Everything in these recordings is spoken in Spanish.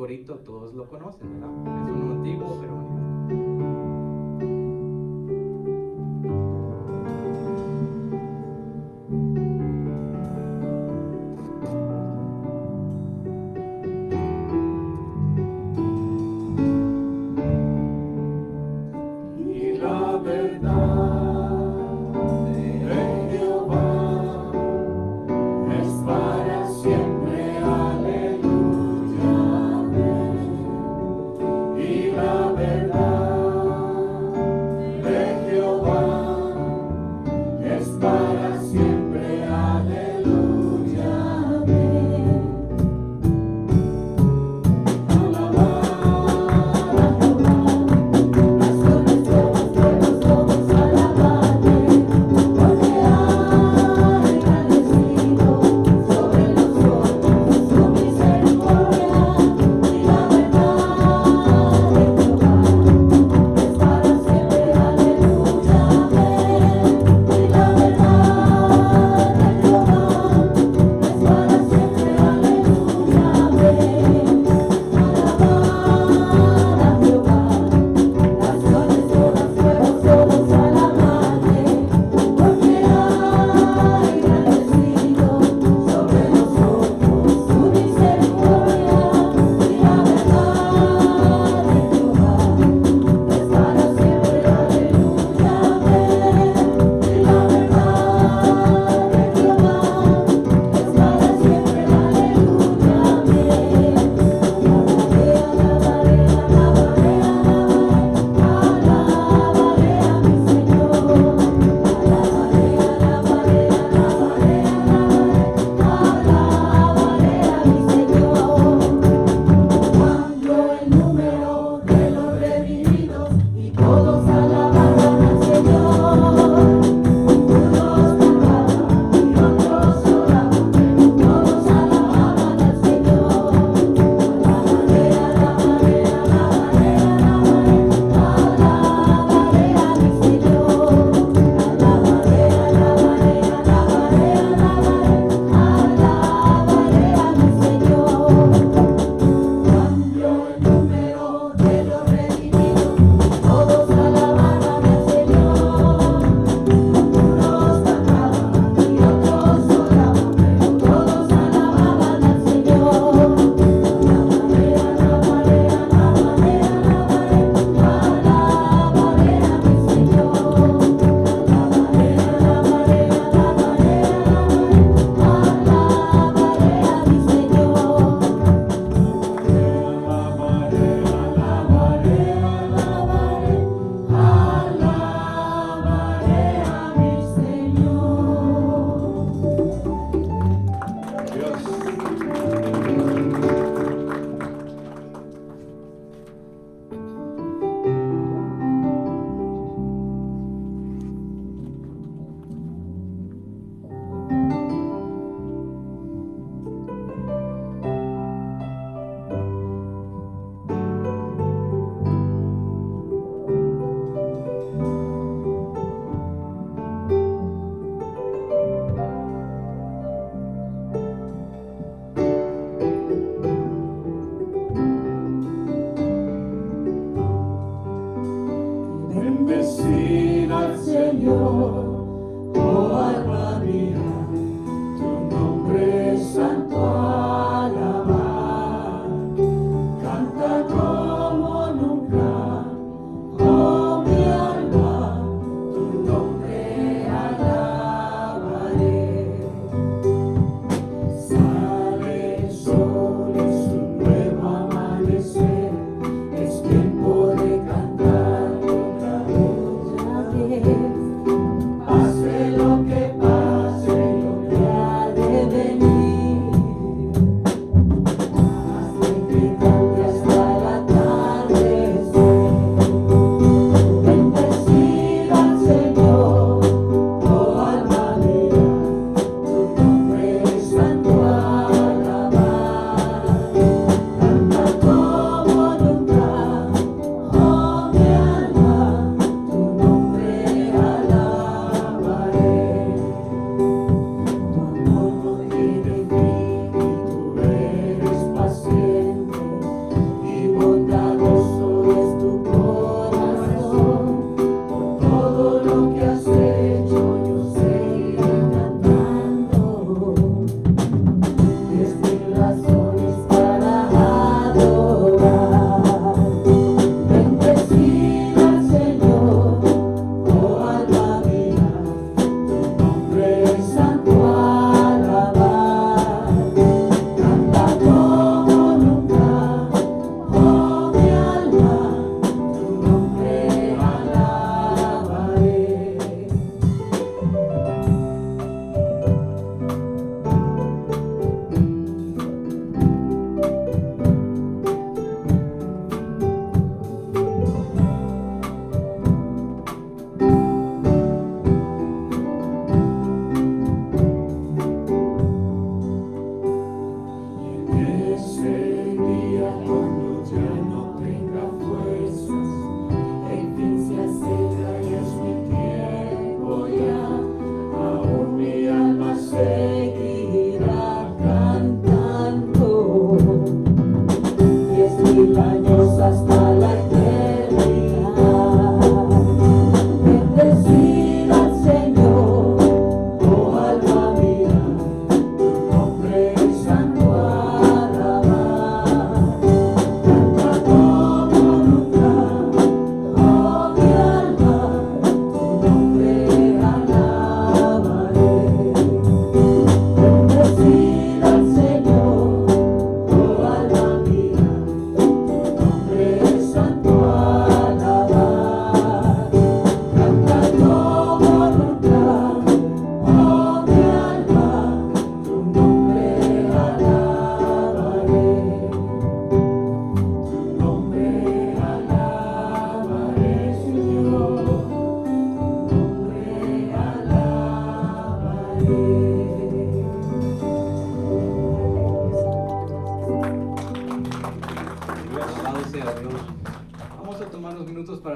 corito todos lo conocen, ¿verdad? Es uno antiguo, pero bonito. Y la verdad de Jehová es para siempre, aleluya, amén. Y la verdad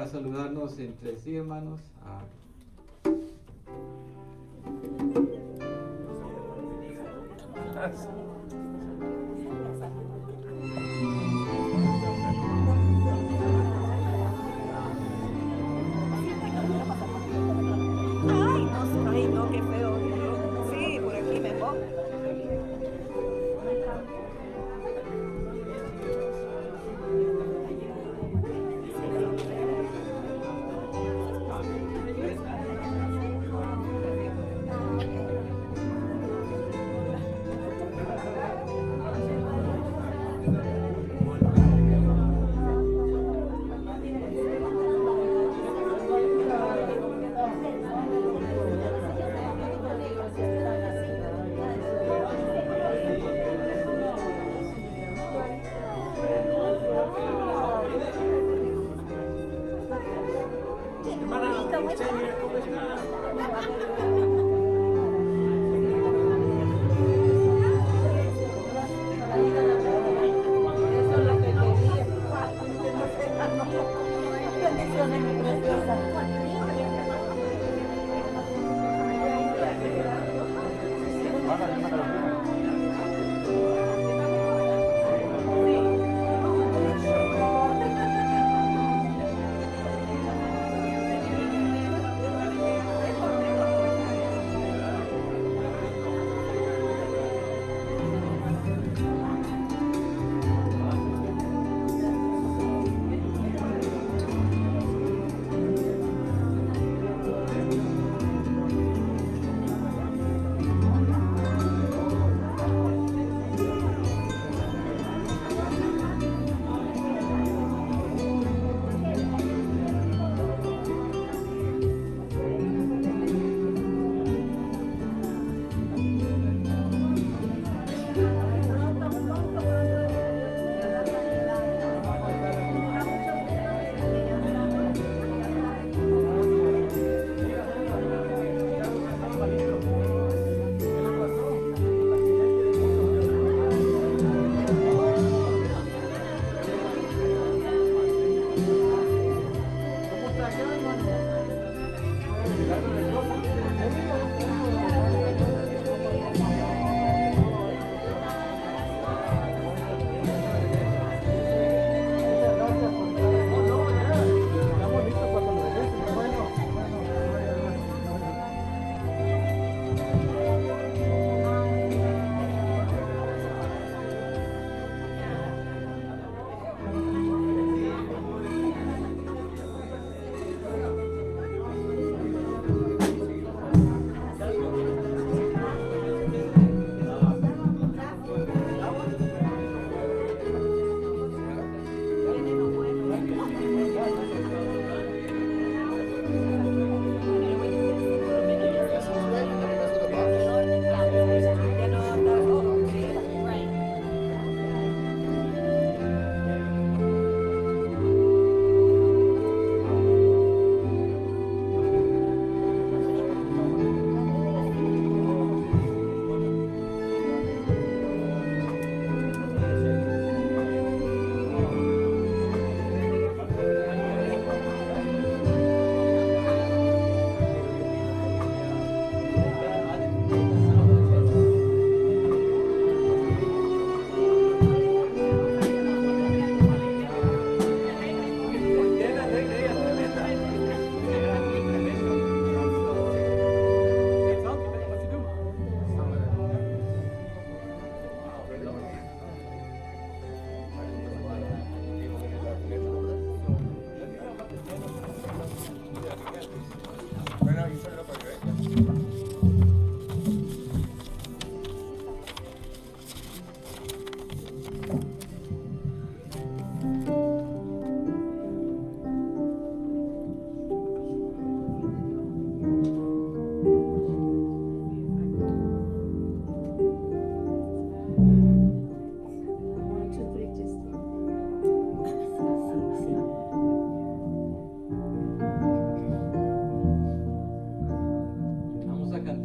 para saludarnos entre sí, hermanos. Ay, no, qué feo. Sí, por aquí mejor.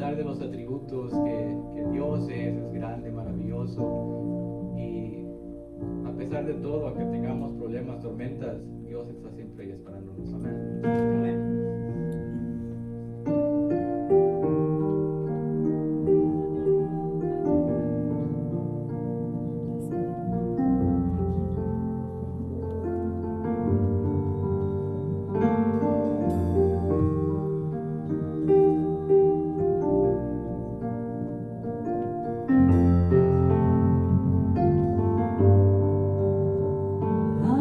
De los atributos que Dios es grande, maravilloso, y a pesar de todo, aunque tengamos problemas, tormentas, Dios está siempre siempre y esperándonos. Amén. Amén.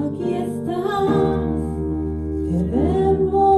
Aquí estás, te vemos.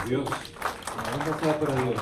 Dios. La honra sea para Dios.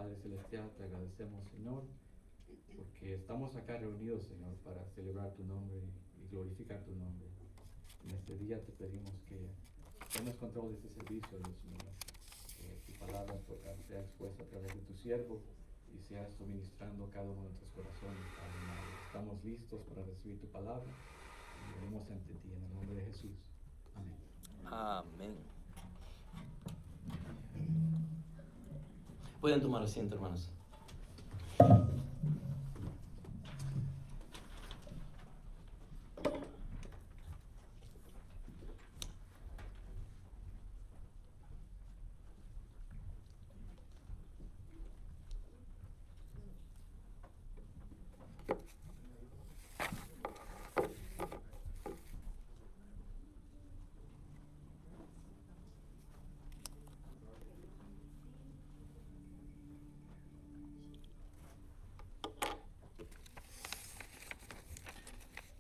Padre Celestial, te agradecemos, Señor, porque estamos acá reunidos, Señor, para celebrar tu nombre y glorificar tu nombre. En este día te pedimos que tomes control de este servicio, Dios mío, que tu palabra sea expuesta a través de tu siervo y seas suministrando cada uno de nuestros corazones, Padre amado. Estamos listos para recibir tu palabra y venimos ante ti en el nombre de Jesús. Amén. Amén. Pueden tomar asiento, hermanos.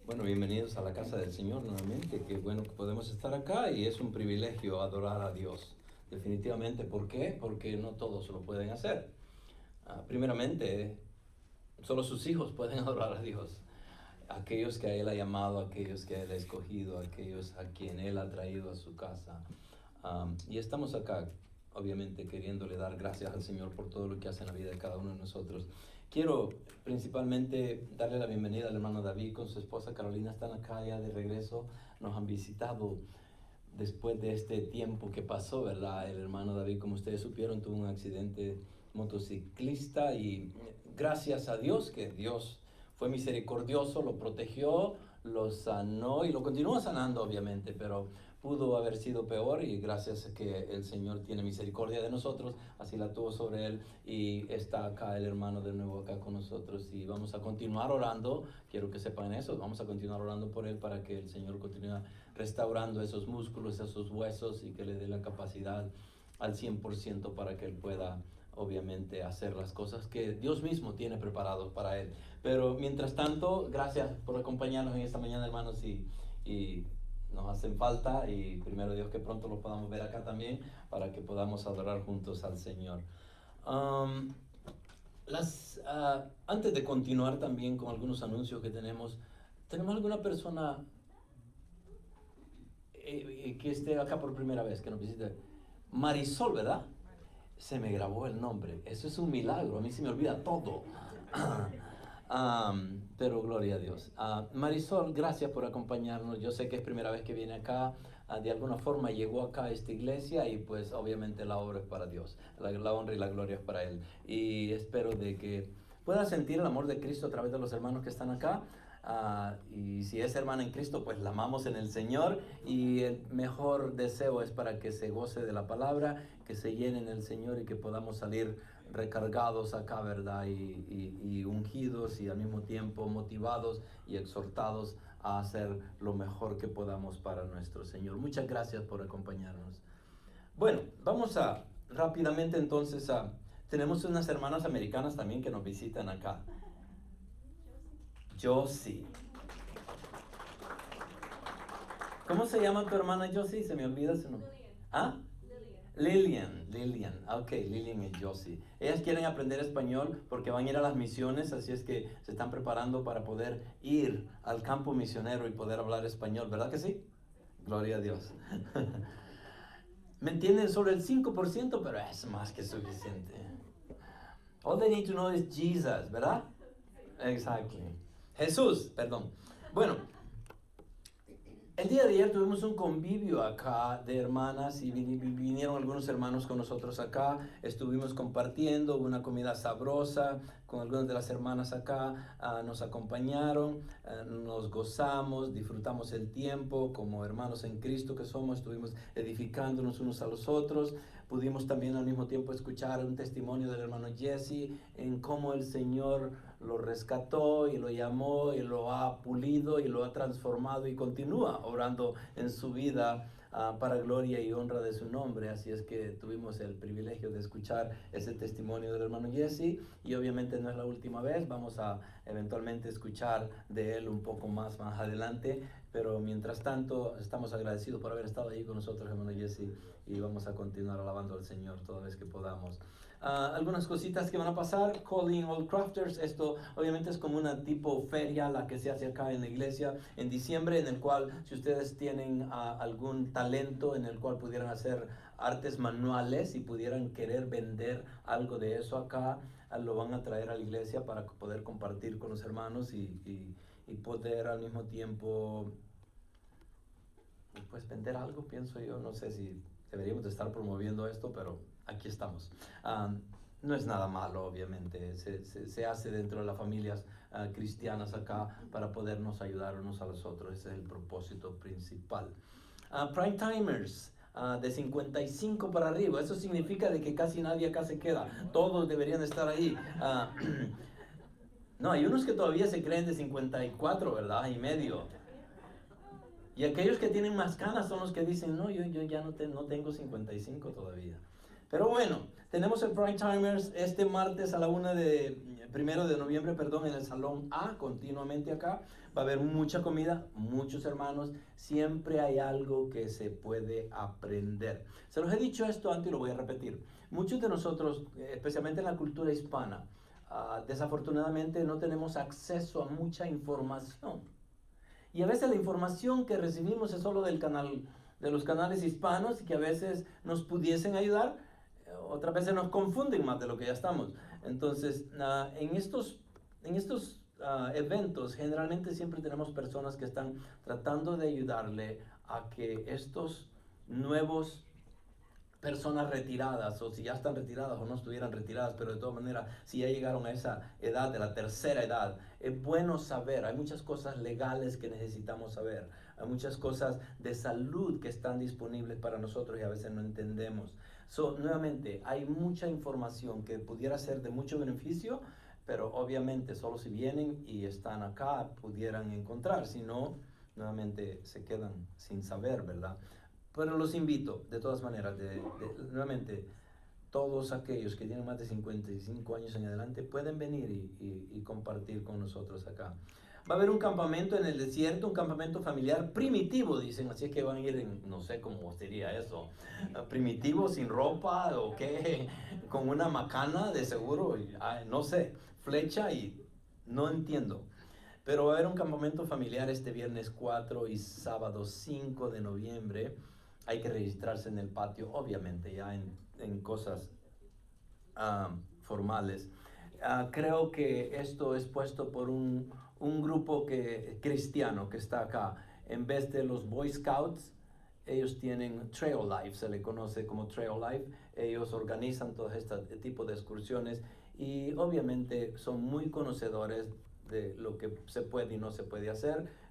Bueno, bienvenidos a la casa del Señor nuevamente. Qué bueno que podemos estar acá y es un privilegio adorar a Dios. Definitivamente, ¿por qué? Porque no todos lo pueden hacer. Primeramente, solo sus hijos pueden adorar a Dios. Aquellos que Él ha llamado, aquellos que Él ha escogido, aquellos a quien Él ha traído a su casa. Y estamos acá, obviamente, queriéndole dar gracias al Señor por todo lo que hace en la vida de cada uno de nosotros. Quiero principalmente darle la bienvenida al hermano David con su esposa Carolina. Están acá ya de regreso. Nos han visitado después de este tiempo que pasó, ¿verdad? El hermano David, como ustedes supieron, tuvo un accidente motociclista y gracias a Dios, que Dios fue misericordioso, lo protegió, lo sanó y lo continúa sanando, obviamente, pero pudo haber sido peor y gracias a que el Señor tiene misericordia de nosotros, así la tuvo sobre él y está acá el hermano de nuevo acá con nosotros y vamos a continuar orando, quiero que sepan eso, vamos a continuar orando por él para que el Señor continúe restaurando esos músculos, esos huesos y que le dé la capacidad al 100% para que él pueda obviamente hacer las cosas que Dios mismo tiene preparados para él. Pero mientras tanto, gracias por acompañarnos en esta mañana, hermanos, y nos hacen falta y primero Dios que pronto los podamos ver acá también para que podamos adorar juntos al Señor. Antes de continuar también con algunos anuncios que tenemos alguna persona que esté acá por primera vez, que nos visite? Marisol, ¿verdad? Se me grabó el nombre. Eso es un milagro. A mí se me olvida todo. Pero gloria a Dios. Marisol, gracias por acompañarnos. Yo sé que es primera vez que viene acá. De alguna forma llegó acá a esta iglesia y pues obviamente la obra es para Dios. La honra y la gloria es para Él. Y espero de que pueda sentir el amor de Cristo a través de los hermanos que están acá. Y si es hermana en Cristo, pues la amamos en el Señor y el mejor deseo es para que se goce de la palabra, que se llene en el Señor y que podamos salir recargados acá, ¿verdad? Y ungidos y al mismo tiempo motivados y exhortados a hacer lo mejor que podamos para nuestro Señor. Muchas gracias por acompañarnos. Bueno, vamos a rápidamente entonces tenemos unas hermanas americanas también que nos visitan acá. Josie. ¿Cómo se llama tu hermana Josie? Se me olvida su nombre. ¿Ah? Lilian. Ok, Lilian y Josie. Ellas quieren aprender español porque van a ir a las misiones, así es que se están preparando para poder ir al campo misionero y poder hablar español, ¿verdad que sí? Gloria a Dios. Me entienden solo el 5%, pero es más que suficiente. All they need to know is Jesus, ¿verdad? Exactly. Jesús, perdón. Bueno, el día de ayer tuvimos un convivio acá de hermanas y vinieron algunos hermanos con nosotros acá. Estuvimos compartiendo una comida sabrosa con algunas de las hermanas acá. Nos acompañaron, nos gozamos, disfrutamos el tiempo como hermanos en Cristo que somos. Estuvimos edificándonos unos a los otros. Pudimos también al mismo tiempo escuchar un testimonio del hermano Jesse en cómo el Señor lo rescató y lo llamó y lo ha pulido y lo ha transformado y continúa obrando en su vida para gloria y honra de su nombre. Así es que tuvimos el privilegio de escuchar ese testimonio del hermano Jesse y obviamente no es la última vez, vamos a eventualmente escuchar de él un poco más adelante, pero mientras tanto estamos agradecidos por haber estado ahí con nosotros, hermano Jesse, y vamos a continuar alabando al Señor toda vez que podamos. Algunas cositas que van a pasar. Calling All Crafters. Esto obviamente es como una tipo feria la que se hace acá en la iglesia en diciembre, en el cual si ustedes tienen algún talento en el cual pudieran hacer artes manuales y pudieran querer vender algo de eso acá, lo van a traer a la iglesia para poder compartir con los hermanos y poder al mismo tiempo pues vender algo, pienso yo. No sé si deberíamos de estar promoviendo esto, pero aquí estamos. No es nada malo, obviamente, se hace dentro de las familias cristianas acá para podernos ayudar unos a los otros. Ese es el propósito principal. Prime Timers. De 55 para arriba, eso significa de que casi nadie acá se queda, todos deberían estar ahí. No, hay unos que todavía se creen de 54, ¿verdad? Y medio. Y aquellos que tienen más canas son los que dicen, no, yo ya no tengo 55 todavía. Pero bueno, tenemos el Prime Timers este martes a la 1 de noviembre, en el Salón A, continuamente acá. Va a haber mucha comida, muchos hermanos, siempre hay algo que se puede aprender. Se los he dicho esto antes y lo voy a repetir. Muchos de nosotros, especialmente en la cultura hispana, desafortunadamente no tenemos acceso a mucha información. Y a veces la información que recibimos es solo de los canales hispanos, que a veces nos pudiesen ayudar, otras veces nos confunden más de lo que ya estamos. Entonces, en estos eventos, generalmente siempre tenemos personas que están tratando de ayudarle a que estos nuevos personas retiradas, o si ya están retiradas o no estuvieran retiradas, pero de todas maneras, si ya llegaron a esa edad, de la tercera edad, es bueno saber. Hay muchas cosas legales que necesitamos saber, hay muchas cosas de salud que están disponibles para nosotros y a veces no entendemos. Nuevamente, hay mucha información que pudiera ser de mucho beneficio, pero obviamente solo si vienen y están acá pudieran encontrar, si no, nuevamente se quedan sin saber, ¿verdad? Pero los invito, de todas maneras, nuevamente, todos aquellos que tienen más de 55 años en adelante pueden venir y compartir con nosotros acá. Va a haber un campamento en el desierto, un campamento familiar primitivo, dicen, así es que van a ir en, no sé cómo sería eso, primitivo, sin ropa, o qué, con una macana de seguro, no sé, flecha y no entiendo. Pero va a haber un campamento familiar este viernes 4 y sábado 5 de noviembre. Hay que registrarse en el patio, obviamente, ya en cosas formales. Creo que esto es puesto por un grupo cristiano que está acá. En vez de los Boy Scouts, ellos tienen Trail Life, se le conoce como Trail Life. Ellos organizan todo este tipo de excursiones y obviamente son muy conocedores de lo que se puede y no se puede hacer.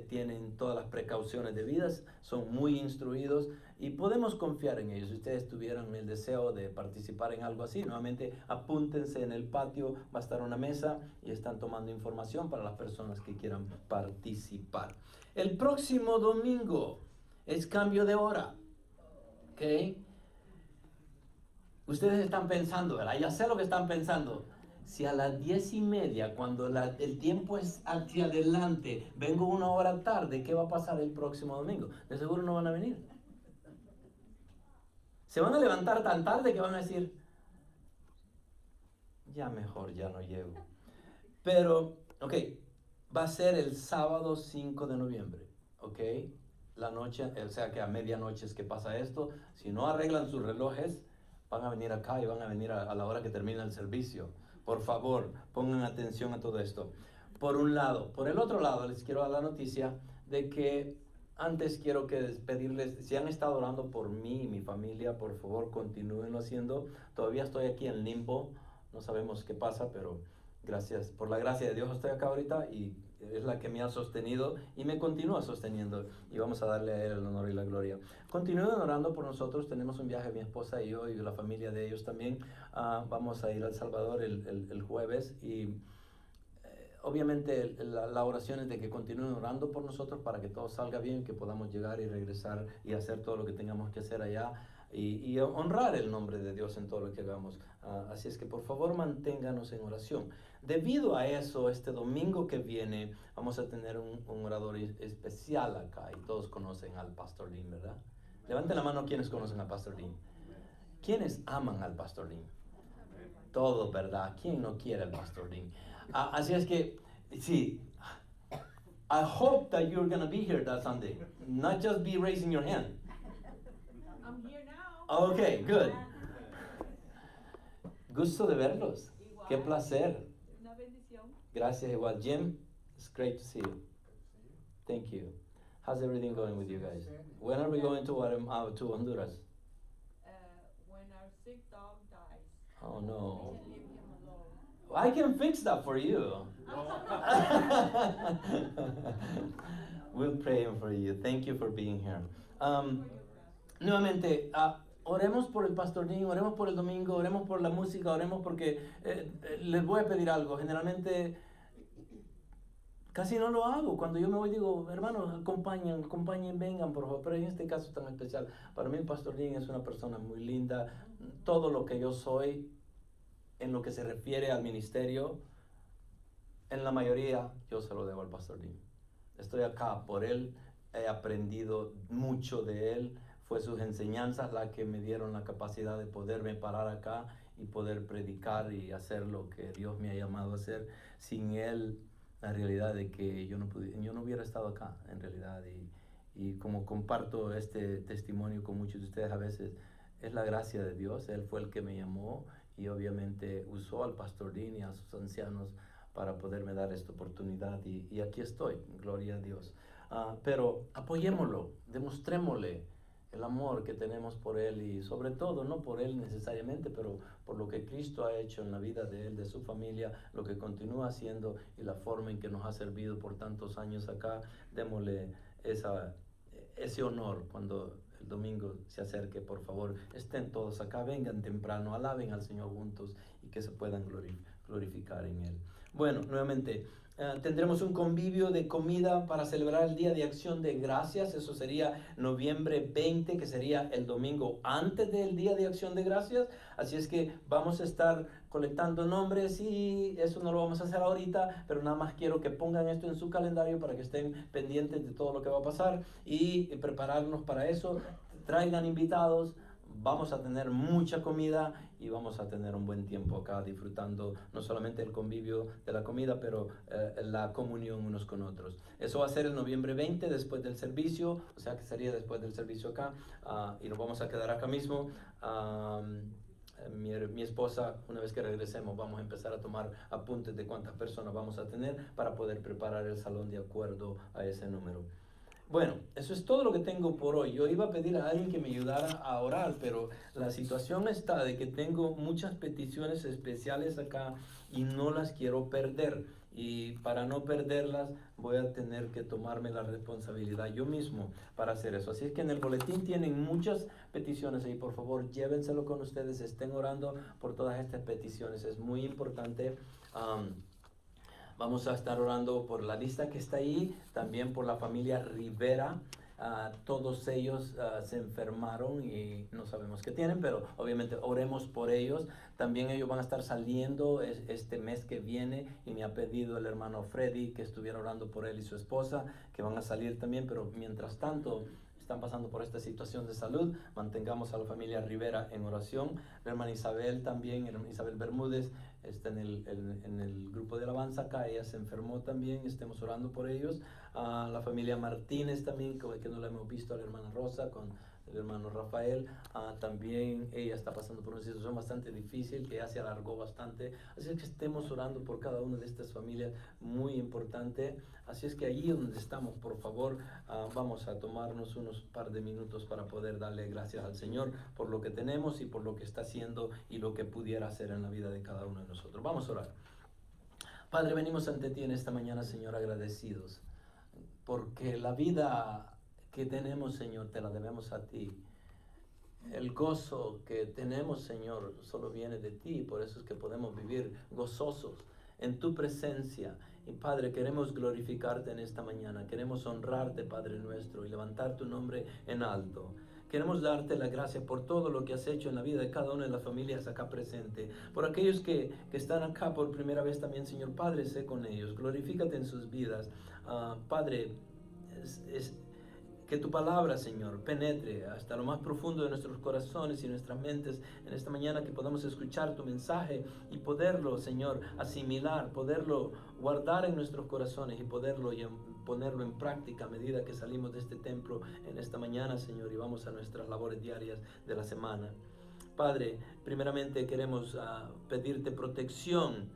Tienen todas las precauciones debidas, son muy instruidos y podemos confiar en ellos. Si ustedes tuvieran el deseo de participar en algo así, nuevamente apúntense en el patio, va a estar una mesa y están tomando información para las personas que quieran participar. El próximo domingo es cambio de hora, ¿ok? Ustedes están pensando, ¿verdad? Ya sé lo que están pensando. Si a las 10:30, cuando el tiempo es hacia adelante, vengo 1 hora tarde, ¿qué va a pasar el próximo domingo? De seguro no van a venir. Se van a levantar tan tarde que van a decir, ya mejor, ya no llego. Pero, ok, va a ser el sábado 5 de noviembre, ok. La noche, o sea que a medianoche es que pasa esto. Si no arreglan sus relojes, van a venir acá y van a venir a la hora que termina el servicio. Por favor, pongan atención a todo esto. Por un lado. Por el otro lado, les quiero dar la noticia de que antes quiero pedirles, si han estado orando por mí y mi familia, por favor, continúenlo haciendo. Todavía estoy aquí en limbo, no sabemos qué pasa, pero por la gracia de Dios estoy acá ahorita y es la que me ha sostenido y me continúa sosteniendo y vamos a darle a Él el honor y la gloria. Continúen orando por nosotros. Tenemos un viaje, mi esposa y yo y la familia de ellos también. Vamos a ir a El Salvador el jueves y obviamente la oración es de que continúen orando por nosotros para que todo salga bien, que podamos llegar y regresar y hacer todo lo que tengamos que hacer allá y honrar el nombre de Dios en todo lo que hagamos. Así es que por favor manténganos en oración. Debido a eso, este domingo que viene vamos a tener un orador especial acá y todos conocen al Pastor Dean, ¿verdad? Levanten la mano quienes conocen al Pastor Dean. ¿Quiénes aman al Pastor Dean? Todo, ¿verdad? ¿Quién no quiere al Pastor Dean? Así es que, sí, I hope that you're going to be here that Sunday. Not just be raising your hand. I'm here now. Okay, good. Gusto de verlos. Igual. Qué placer. Una bendición. Gracias igual. Jim, it's great to see you. Thank you. How's everything going with you guys? When are we going to Honduras? When our sick dog dies. Oh no. Leave him alone. I can fix that for you. We'll pray for you. Thank you for being here. Nuevamente, oremos por el Pastor Dean, oremos por el domingo, oremos por la música, oremos porque les voy a pedir algo. Generalmente casi no lo hago. Cuando yo me voy digo, hermanos, acompañen, vengan por favor. Pero en este caso tan especial, para mí el Pastor Dean es una persona muy linda. Todo lo que yo soy en lo que se refiere al ministerio, en la mayoría yo se lo debo al Pastor Dean. Estoy acá por él, he aprendido mucho de él. Fue sus enseñanzas las que me dieron la capacidad de poderme parar acá y poder predicar y hacer lo que Dios me ha llamado a hacer. Sin él, la realidad de que yo no hubiera estado acá, en realidad. Y como comparto este testimonio con muchos de ustedes a veces, es la gracia de Dios. Él fue el que me llamó y obviamente usó al Pastor Dean y a sus ancianos para poderme dar esta oportunidad. Y aquí estoy, gloria a Dios. Pero apoyémoslo, demostrémosle el amor que tenemos por él y sobre todo, no por él necesariamente, pero por lo que Cristo ha hecho en la vida de él, de su familia, lo que continúa haciendo y la forma en que nos ha servido por tantos años acá. Démosle ese honor cuando el domingo se acerque. Por favor, estén todos acá, vengan temprano, alaben al Señor juntos y que se puedan glorificar en él. Bueno, nuevamente, tendremos un convivio de comida para celebrar el Día de Acción de Gracias. Eso sería noviembre 20, que sería el domingo antes del Día de Acción de Gracias. Así es que vamos a estar colectando nombres y eso no lo vamos a hacer ahorita, pero nada más quiero que pongan esto en su calendario para que estén pendientes de todo lo que va a pasar y prepararnos para eso. Traigan invitados. Vamos a tener mucha comida y vamos a tener un buen tiempo acá disfrutando no solamente el convivio de la comida, pero la comunión unos con otros. Eso va a ser el noviembre 20 después del servicio, o sea que sería después del servicio acá, y nos vamos a quedar acá mismo. Mi esposa, una vez que regresemos, vamos a empezar a tomar apuntes de cuántas personas vamos a tener para poder preparar el salón de acuerdo a ese número. Bueno, eso es todo lo que tengo por hoy. Yo iba a pedir a alguien que me ayudara a orar, pero la situación está de que tengo muchas peticiones especiales acá y no las quiero perder. Y para no perderlas voy a tener que tomarme la responsabilidad yo mismo para hacer eso. Así es que en el boletín tienen muchas peticiones ahí. Por favor, llévenselo con ustedes, estén orando por todas estas peticiones. Es muy importante. Vamos a estar orando por la lista que está ahí, también por la familia Rivera. Todos ellos se enfermaron y no sabemos qué tienen, pero obviamente oremos por ellos. También ellos van a estar saliendo este mes que viene y me ha pedido el hermano Freddy que estuviera orando por él y su esposa, que van a salir también, pero mientras tanto están pasando por esta situación de salud. Mantengamos a la familia Rivera en oración. La hermana Isabel también, hermana Isabel Bermúdez, está en el grupo de alabanza acá. Ella se enfermó también, estemos orando por ellos. La familia Martínez también, que no la hemos visto, a la hermana Rosa con el hermano Rafael, también ella está pasando por una situación bastante difícil que ya se alargó bastante. Así es que estemos orando por cada una de estas familias, muy importante. Así es que allí donde estamos, por favor, vamos a tomarnos unos par de minutos para poder darle gracias al Señor por lo que tenemos y por lo que está haciendo y lo que pudiera hacer en la vida de cada uno de nosotros. Vamos a orar. Padre, venimos ante ti en esta mañana, Señor, agradecidos, porque la vida que tenemos, Señor, te la debemos a ti. El gozo que tenemos, Señor, solo viene de ti, por eso es que podemos vivir gozosos en tu presencia. Y Padre, queremos glorificarte en esta mañana, queremos honrarte, Padre nuestro, y levantar tu nombre en alto. Queremos darte la gracia por todo lo que has hecho en la vida de cada una de las familias acá presente. Por aquellos que están acá por primera vez también, Señor, Padre, sé con ellos, glorifícate en sus vidas. Padre, Que tu palabra, Señor, penetre hasta lo más profundo de nuestros corazones y nuestras mentes en esta mañana, que podamos escuchar tu mensaje y poderlo, Señor, asimilar, poderlo guardar en nuestros corazones y poderlo ponerlo en práctica a medida que salimos de este templo en esta mañana, Señor, y vamos a nuestras labores diarias de la semana. Padre, primeramente queremos pedirte protección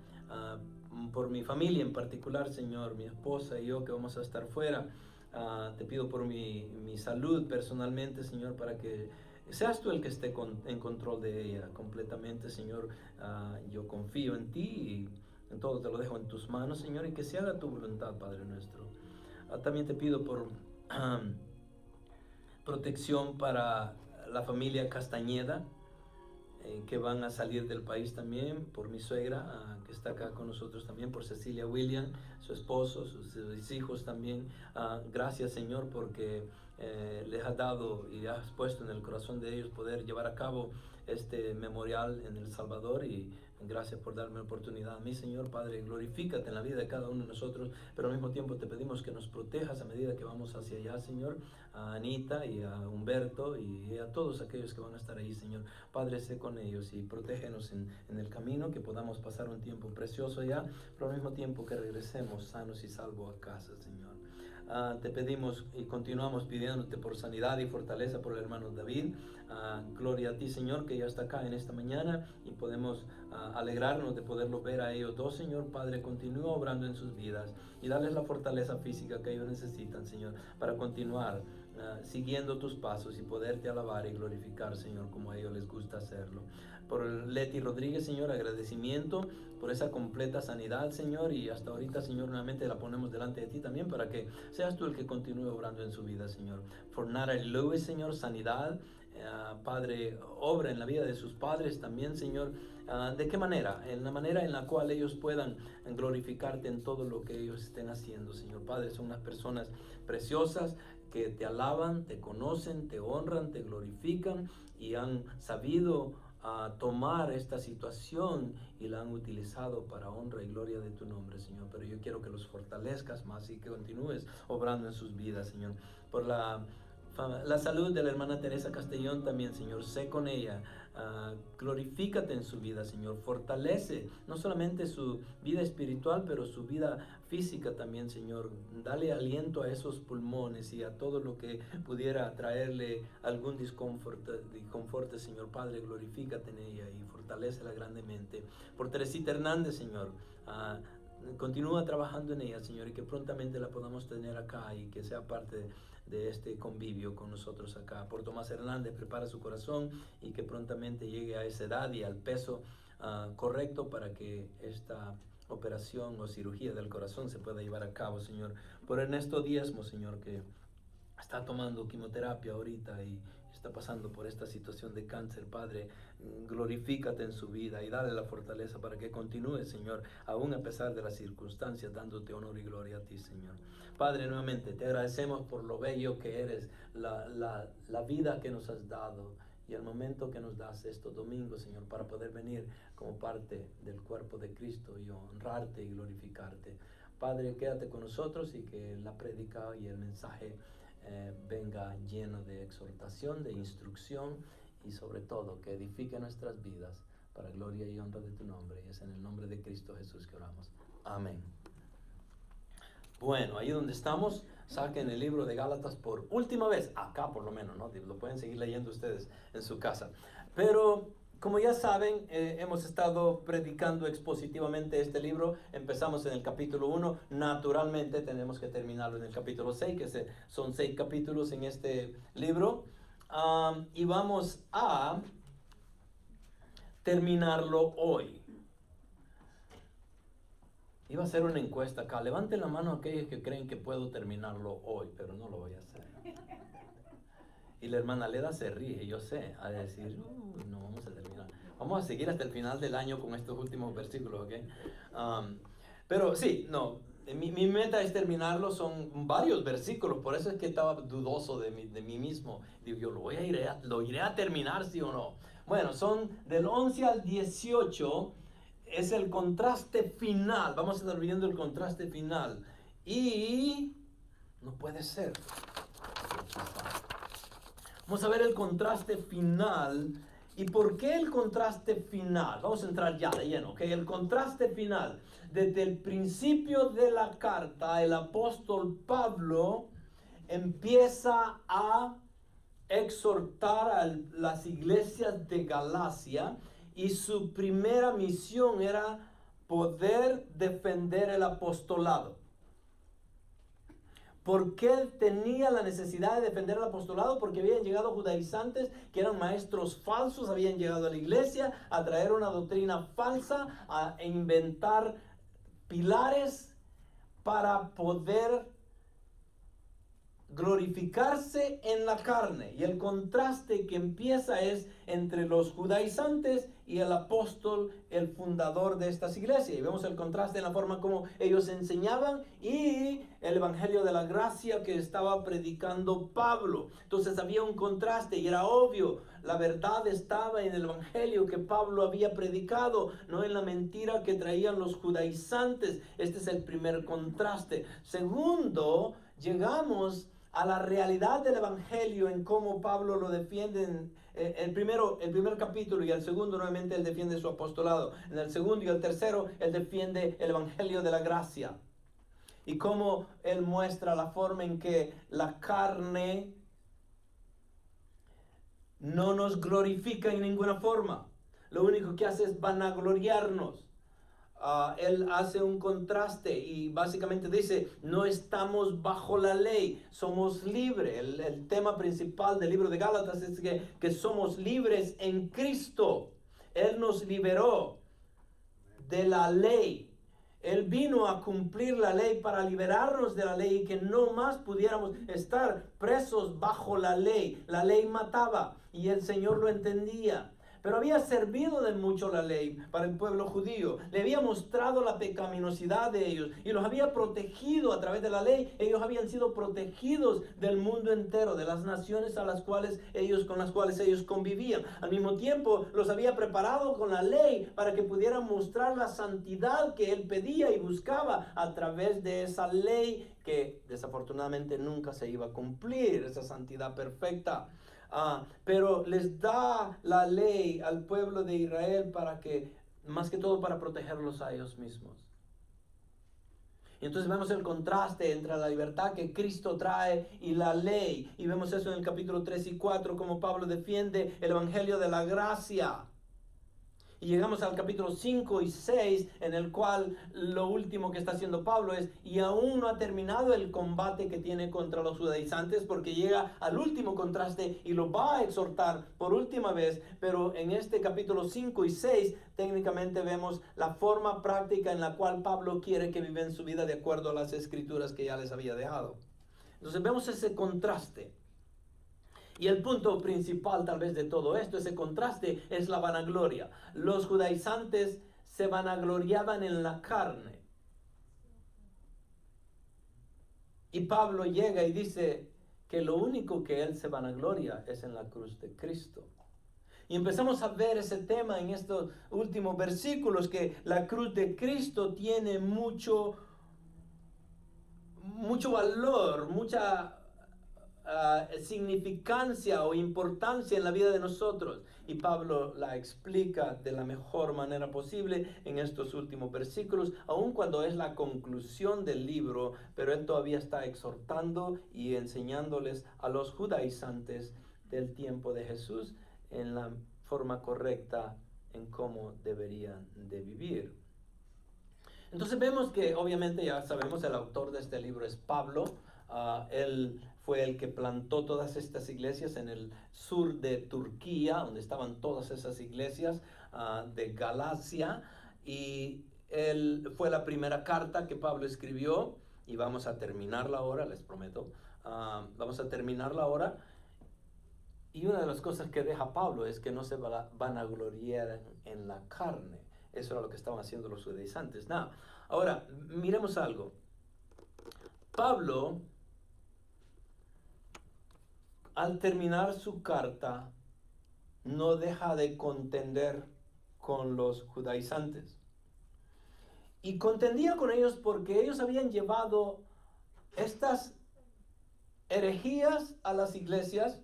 por mi familia en particular, Señor, mi esposa y yo que vamos a estar fuera. Te pido por mi salud personalmente, Señor, para que seas tú el que esté en control de ella completamente, Señor. Yo confío en ti y en todo te lo dejo en tus manos, Señor, y que se haga tu voluntad, Padre nuestro. También te pido por protección para la familia Castañeda, que van a salir del país también, por mi suegra, que está acá con nosotros también, por Cecilia William, su esposo, sus hijos también. Gracias, Señor, porque les has dado y has puesto en el corazón de ellos poder llevar a cabo este memorial en El Salvador, y gracias por darme la oportunidad a mí, Señor. Padre, glorifícate en la vida de cada uno de nosotros, pero al mismo tiempo te pedimos que nos protejas a medida que vamos hacia allá, Señor, a Anita y a Humberto y a todos aquellos que van a estar ahí, Señor. Padre, sé con ellos y protégenos en el camino, que podamos pasar un tiempo precioso allá, pero al mismo tiempo que regresemos sanos y salvos a casa, Señor. Te pedimos y continuamos pidiéndote por sanidad y fortaleza por el hermano David. Gloria a ti, Señor, que ya está acá en esta mañana y podemos alegrarnos de poderlo ver a ellos dos, Señor. Padre, continúa obrando en sus vidas y darles la fortaleza física que ellos necesitan, Señor, para continuar siguiendo tus pasos y poderte alabar y glorificar, Señor, como a ellos les gusta hacerlo. Por Leti Rodríguez, Señor, agradecimiento por esa completa sanidad, Señor, y hasta ahorita, Señor, nuevamente la ponemos delante de ti también para que seas tú el que continúe obrando en su vida, Señor. Por Nara Lewis, Señor, sanidad. Padre, obra en la vida de sus padres también, Señor. ¿De qué manera? En la manera en la cual ellos puedan glorificarte en todo lo que ellos estén haciendo, Señor. Padre, son unas personas preciosas que te alaban, te conocen, te honran, te glorifican y han sabido tomar esta situación y la han utilizado para honra y gloria de tu nombre, Señor. Pero yo quiero que los fortalezcas más y que continúes obrando en sus vidas, Señor. Por la salud de la hermana Teresa Castellón también, Señor, sé con ella. Glorifícate en su vida, Señor. Fortalece no solamente su vida espiritual, pero su vida física también, Señor. Dale aliento a esos pulmones y a todo lo que pudiera traerle algún disconforte, Señor. Padre, glorifícate en ella y fortalécela grandemente. Por Teresita Hernández, Señor, continúa trabajando en ella, Señor, y que prontamente la podamos tener acá y que sea parte de este convivio con nosotros acá. Por Tomás Hernández, prepara su corazón y que prontamente llegue a esa edad y al peso correcto para que esta operación o cirugía del corazón se pueda llevar a cabo, Señor. Por Ernesto Diezmo, Señor, que está tomando quimioterapia ahorita y está pasando por esta situación de cáncer. Padre, glorifícate en su vida y dale la fortaleza para que continúe, Señor, aún a pesar de las circunstancias, dándote honor y gloria a ti, Señor. Padre, nuevamente te agradecemos por lo bello que eres, la vida que nos has dado y el momento que nos das estos domingos, Señor, para poder venir como parte del cuerpo de Cristo y honrarte y glorificarte. Padre, quédate con nosotros y que la prédica y el mensaje venga lleno de exhortación, de instrucción y sobre todo que edifique nuestras vidas para gloria y honra de tu nombre. Y es en el nombre de Cristo Jesús que oramos. Amén. Bueno, ahí donde estamos, saquen el libro de Gálatas por última vez, acá por lo menos, ¿no? Lo pueden seguir leyendo ustedes en su casa. Pero como ya saben, hemos estado predicando expositivamente este libro. Empezamos en el capítulo 1. Naturalmente tenemos que terminarlo en el capítulo 6, que son 6 capítulos en este libro. Y vamos a terminarlo hoy. Iba a hacer una encuesta acá. Levanten la mano aquellos que creen que puedo terminarlo hoy, pero no lo voy a hacer. Y la hermana Leda se ríe, yo sé, a decir, no vamos a terminar. Vamos a seguir hasta el final del año con estos últimos versículos, ¿ok? Pero sí, no, mi meta es terminarlo, son varios versículos, por eso es que estaba dudoso de mí mismo. Digo, yo lo iré a terminar, sí o no. Bueno, son del 11 al 18, es el contraste final, vamos a estar viendo el contraste final. Y no puede ser. bautizar. Vamos a ver el contraste final. ¿Y por qué el contraste final? Vamos a entrar ya de lleno, ¿ok? El contraste final. Desde el principio de la carta, el apóstol Pablo empieza a exhortar a las iglesias de Galacia y su primera misión era poder defender el apostolado. ¿Por qué tenía la necesidad de defender el apostolado? Porque habían llegado judaizantes que eran maestros falsos, habían llegado a la iglesia a traer una doctrina falsa, a inventar pilares para poder glorificarse en la carne. Y el contraste que empieza es entre los judaizantes y el apóstol, el fundador de estas iglesias. Y vemos el contraste en la forma como ellos enseñaban y el evangelio de la gracia que estaba predicando Pablo. Entonces había un contraste y era obvio, la verdad estaba en el evangelio que Pablo había predicado, no en la mentira que traían los judaizantes. Este es el primer contraste. Segundo, llegamos a la realidad del evangelio en cómo Pablo lo defiende. El primer capítulo y el segundo nuevamente él defiende su apostolado. En el segundo y el tercero él defiende el evangelio de la gracia. Y cómo él muestra la forma en que la carne no nos glorifica en ninguna forma. Lo único que hace es vanagloriarnos. Él hace un contraste y básicamente dice, no estamos bajo la ley, somos libres. El tema principal del libro de Gálatas es que somos libres en Cristo. Él nos liberó de la ley. Él vino a cumplir la ley para liberarnos de la ley y que no más pudiéramos estar presos bajo la ley. La ley mataba y el Señor lo entendía. Pero había servido de mucho la ley para el pueblo judío. Le había mostrado la pecaminosidad de ellos y los había protegido a través de la ley. Ellos habían sido protegidos del mundo entero, de las naciones con las cuales ellos convivían. Al mismo tiempo, los había preparado con la ley para que pudieran mostrar la santidad que él pedía y buscaba a través de esa ley que desafortunadamente nunca se iba a cumplir, esa santidad perfecta. Pero les da la ley al pueblo de Israel para que, más que todo, para protegerlos a ellos mismos. Y entonces vemos el contraste entre la libertad que Cristo trae y la ley. Y vemos eso en el capítulo 3 y 4, como Pablo defiende el evangelio de la gracia. Y llegamos al capítulo 5 y 6, en el cual lo último que está haciendo Pablo es, y aún no ha terminado el combate que tiene contra los judaizantes, porque llega al último contraste y lo va a exhortar por última vez. Pero en este capítulo 5 y 6, técnicamente vemos la forma práctica en la cual Pablo quiere que vivan su vida de acuerdo a las escrituras que ya les había dejado. Entonces vemos ese contraste. Y el punto principal tal vez de todo esto, ese contraste, es la vanagloria. Los judaizantes se vanagloriaban en la carne. Y Pablo llega y dice que lo único que él se vanagloria es en la cruz de Cristo. Y empezamos a ver ese tema en estos últimos versículos, que la cruz de Cristo tiene mucho valor, mucha significancia o importancia en la vida de nosotros, y Pablo la explica de la mejor manera posible en estos últimos versículos, aun cuando es la conclusión del libro, pero él todavía está exhortando y enseñándoles a los judaizantes del tiempo de Jesús en la forma correcta en cómo deberían de vivir. Entonces vemos que obviamente ya sabemos el autor de este libro es Pablo. Él fue el que plantó todas estas iglesias en el sur de Turquía, donde estaban todas esas iglesias de Galacia, y él fue la primera carta que Pablo escribió, y vamos a terminarla ahora, les prometo. Vamos a terminarla ahora. Y una de las cosas que deja Pablo es que no se vanagloriaran en la carne. Eso era lo que estaban haciendo los judaizantes. Ahora, miremos algo. Pablo, al terminar su carta, no deja de contender con los judaizantes. Y contendía con ellos porque ellos habían llevado estas herejías a las iglesias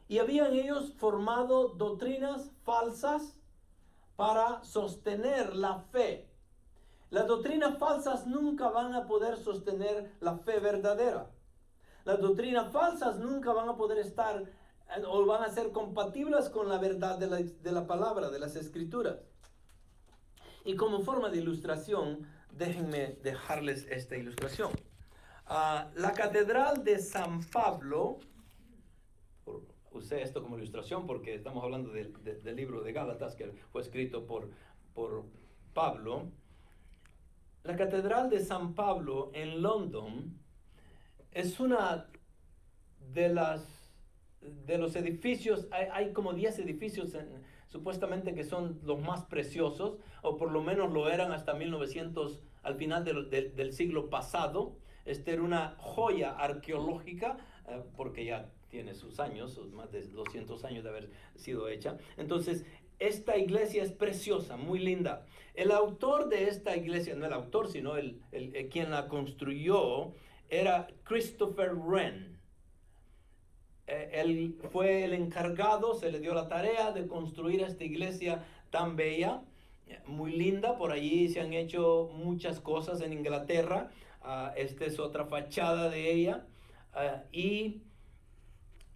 y habían ellos formado doctrinas falsas para sostener la fe. Las doctrinas falsas nunca van a poder sostener la fe verdadera. Las doctrinas falsas nunca van a poder estar o van a ser compatibles con la verdad de la palabra, de las escrituras. Y como forma de ilustración, déjenme dejarles esta ilustración. La catedral de San Pablo, usé esto como ilustración porque estamos hablando del libro de Gálatas que fue escrito por Pablo. La catedral de San Pablo en London es una de los edificios, hay como 10 edificios supuestamente que son los más preciosos, o por lo menos lo eran hasta 1900, al final del siglo pasado. Era una joya arqueológica, porque ya tiene sus años, más de 200 años de haber sido hecha. Entonces, esta iglesia es preciosa, muy linda. El autor de esta iglesia, no el autor, sino quien la construyó, era Christopher Wren. Él fue el encargado, se le dio la tarea de construir esta iglesia tan bella, muy linda. Por allí se han hecho muchas cosas en Inglaterra. Esta es otra fachada de ella. Y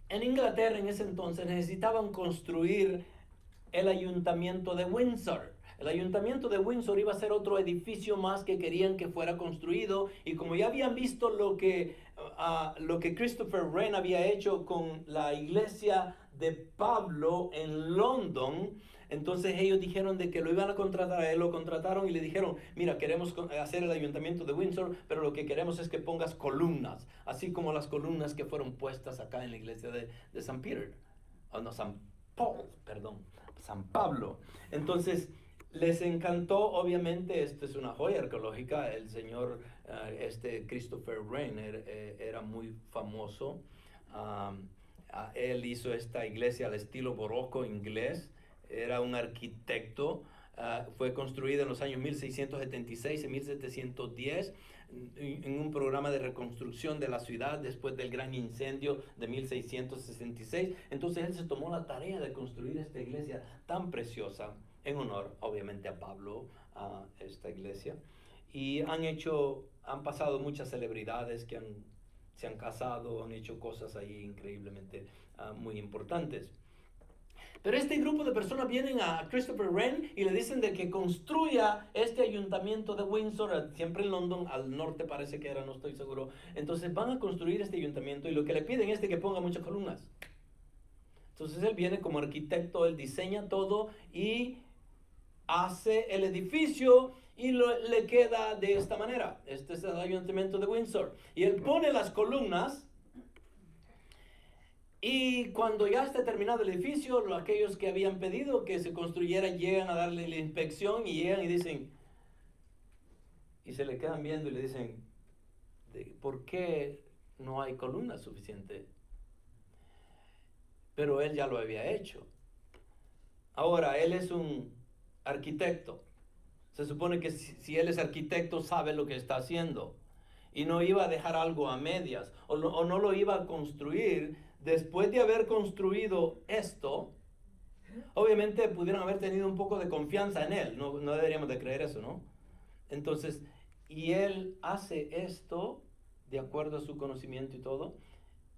en Inglaterra en ese entonces necesitaban construir el ayuntamiento de Windsor. El ayuntamiento de Windsor iba a ser otro edificio más que querían que fuera construido, y como ya habían visto lo que Christopher Wren había hecho con la iglesia de Pablo en London, entonces ellos dijeron de que lo iban a contratar a él, lo contrataron y le dijeron: mira, queremos hacer el ayuntamiento de Windsor, pero lo que queremos es que pongas columnas, así como las columnas que fueron puestas acá en la iglesia de San Peter, San Pablo. Entonces, les encantó, obviamente. Esta es una joya arqueológica. El señor, Christopher Wren, era muy famoso. Él hizo esta iglesia al estilo barroco inglés. Era un arquitecto. Fue construida en los años 1676 y 1710 en un programa de reconstrucción de la ciudad después del gran incendio de 1666. Entonces él se tomó la tarea de construir esta iglesia tan preciosa, en honor, obviamente, a Pablo, a esta iglesia. Y han pasado muchas celebridades que se han casado, han hecho cosas ahí increíblemente muy importantes. Pero este grupo de personas vienen a Christopher Wren y le dicen de que construya este ayuntamiento de Windsor, siempre en London, al norte parece que era, no estoy seguro. Entonces van a construir este ayuntamiento y lo que le piden es de que ponga muchas columnas. Entonces él viene como arquitecto, él diseña todo y hace el edificio y le queda de esta manera. Este es el ayuntamiento de Windsor. Y él pone las columnas. Y cuando ya esté terminado el edificio, aquellos que habían pedido que se construyera llegan a darle la inspección y llegan y dicen, y se le quedan viendo y le dicen: ¿por qué no hay columnas suficientes? Pero él ya lo había hecho. Ahora, él es un arquitecto. Se supone que si él es arquitecto, sabe lo que está haciendo. Y no iba a dejar algo a medias, o no lo iba a construir. Después de haber construido esto, obviamente pudieron haber tenido un poco de confianza en él. No deberíamos de creer eso, ¿no? Entonces, y él hace esto de acuerdo a su conocimiento y todo.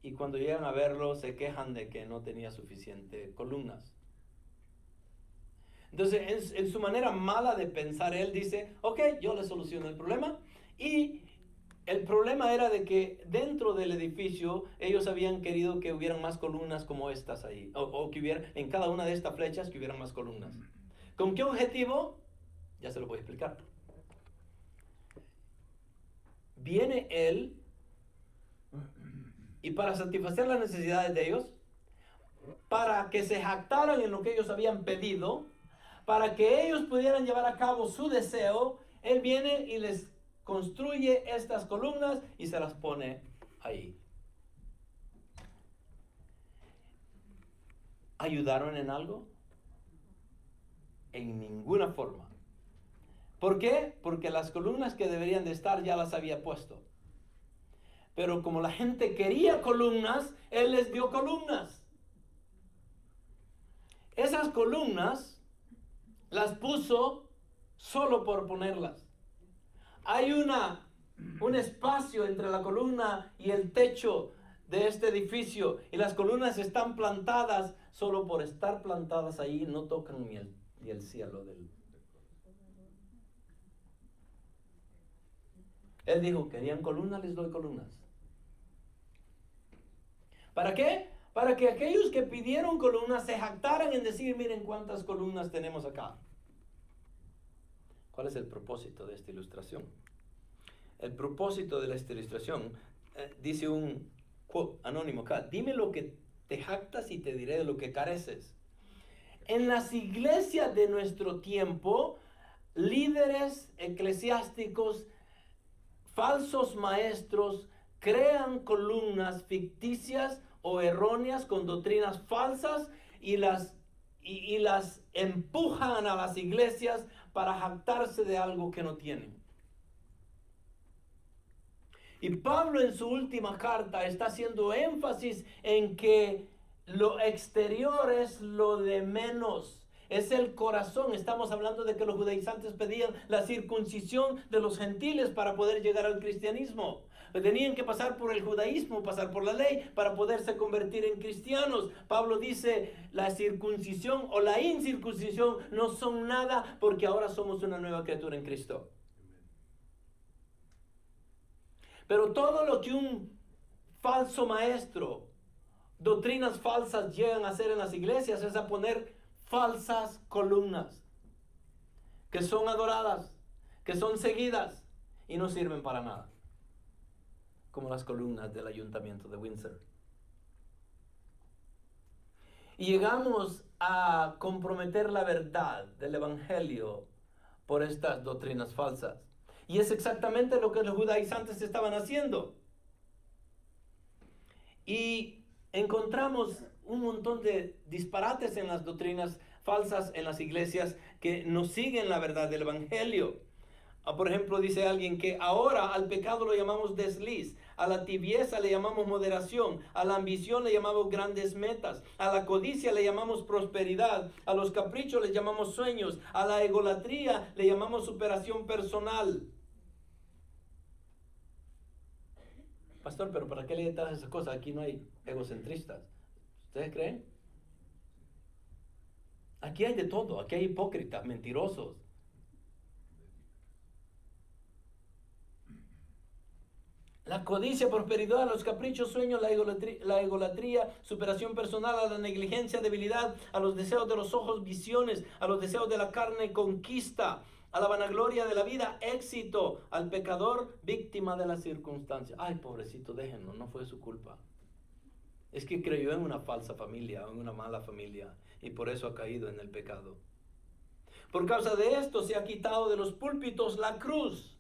Y cuando llegan a verlo, se quejan de que no tenía suficiente columnas. Entonces, en su manera mala de pensar, él dice: ok, yo le soluciono el problema. Y el problema era de que dentro del edificio ellos habían querido que hubieran más columnas como estas ahí, o que hubiera en cada una de estas flechas que hubieran más columnas. ¿Con qué objetivo? Ya se lo voy a explicar. Viene él y para satisfacer las necesidades de ellos, para que se jactaran en lo que ellos habían pedido, para que ellos pudieran llevar a cabo su deseo, él viene y les construye estas columnas y se las pone ahí. ¿Ayudaron en algo? En ninguna forma. ¿Por qué? Porque las columnas que deberían de estar ya las había puesto. pero como la gente quería columnas, Él les dio columnas. Esas columnas las puso solo por ponerlas. Hay un espacio entre la columna y el techo de este edificio, y las columnas están plantadas solo por estar plantadas ahí, no tocan ni el cielo del... Él dijo, ¿querían columnas? Les doy columnas. ¿Para qué? Para que aquellos que pidieron columnas se jactaran en decir, miren cuántas columnas tenemos acá. ¿Cuál es el propósito de esta ilustración? El propósito de esta ilustración, dice un quote anónimo acá, dime lo que te jactas y te diré de lo que careces. En las iglesias de nuestro tiempo, líderes eclesiásticos, falsos maestros, crean columnas ficticias o erróneas con doctrinas falsas y las empujan a las iglesias para jactarse de algo que no tienen. Y Pablo en su última carta está haciendo énfasis en que lo exterior es lo de menos. Es el corazón. Estamos hablando de que los judaizantes pedían la circuncisión de los gentiles para poder llegar al cristianismo. Tenían que pasar por el judaísmo, pasar por la ley para poderse convertir en cristianos. Pablo dice, la circuncisión o la incircuncisión no son nada porque ahora somos una nueva criatura en Cristo. Pero todo lo que un falso maestro, doctrinas falsas llegan a hacer en las iglesias es a poner falsas columnas que son adoradas, que son seguidas y no sirven para nada. Como las columnas del ayuntamiento de Windsor. Y llegamos a comprometer la verdad del evangelio por estas doctrinas falsas. Y es exactamente lo que los judaizantes estaban haciendo. Y encontramos un montón de disparates en las doctrinas falsas en las iglesias que no siguen la verdad del evangelio. Por ejemplo, dice alguien que ahora al pecado lo llamamos desliz, a la tibieza le llamamos moderación, a la ambición le llamamos grandes metas, a la codicia le llamamos prosperidad, a los caprichos le llamamos sueños, a la egolatría le llamamos superación personal. Pastor, pero ¿para qué le das esas cosas? Aquí no hay egocentristas. ¿Ustedes creen? Aquí hay de todo, aquí hay hipócritas, mentirosos. La codicia, prosperidad, los caprichos, sueños, la egolatría, superación personal, a la negligencia, debilidad, a los deseos de los ojos, visiones, a los deseos de la carne, conquista, a la vanagloria de la vida, éxito, al pecador, víctima de las circunstancias. Ay, pobrecito, déjenlo, no fue su culpa. Es que creyó en una falsa familia, en una mala familia, y por eso ha caído en el pecado. Por causa de esto se ha quitado de los púlpitos la cruz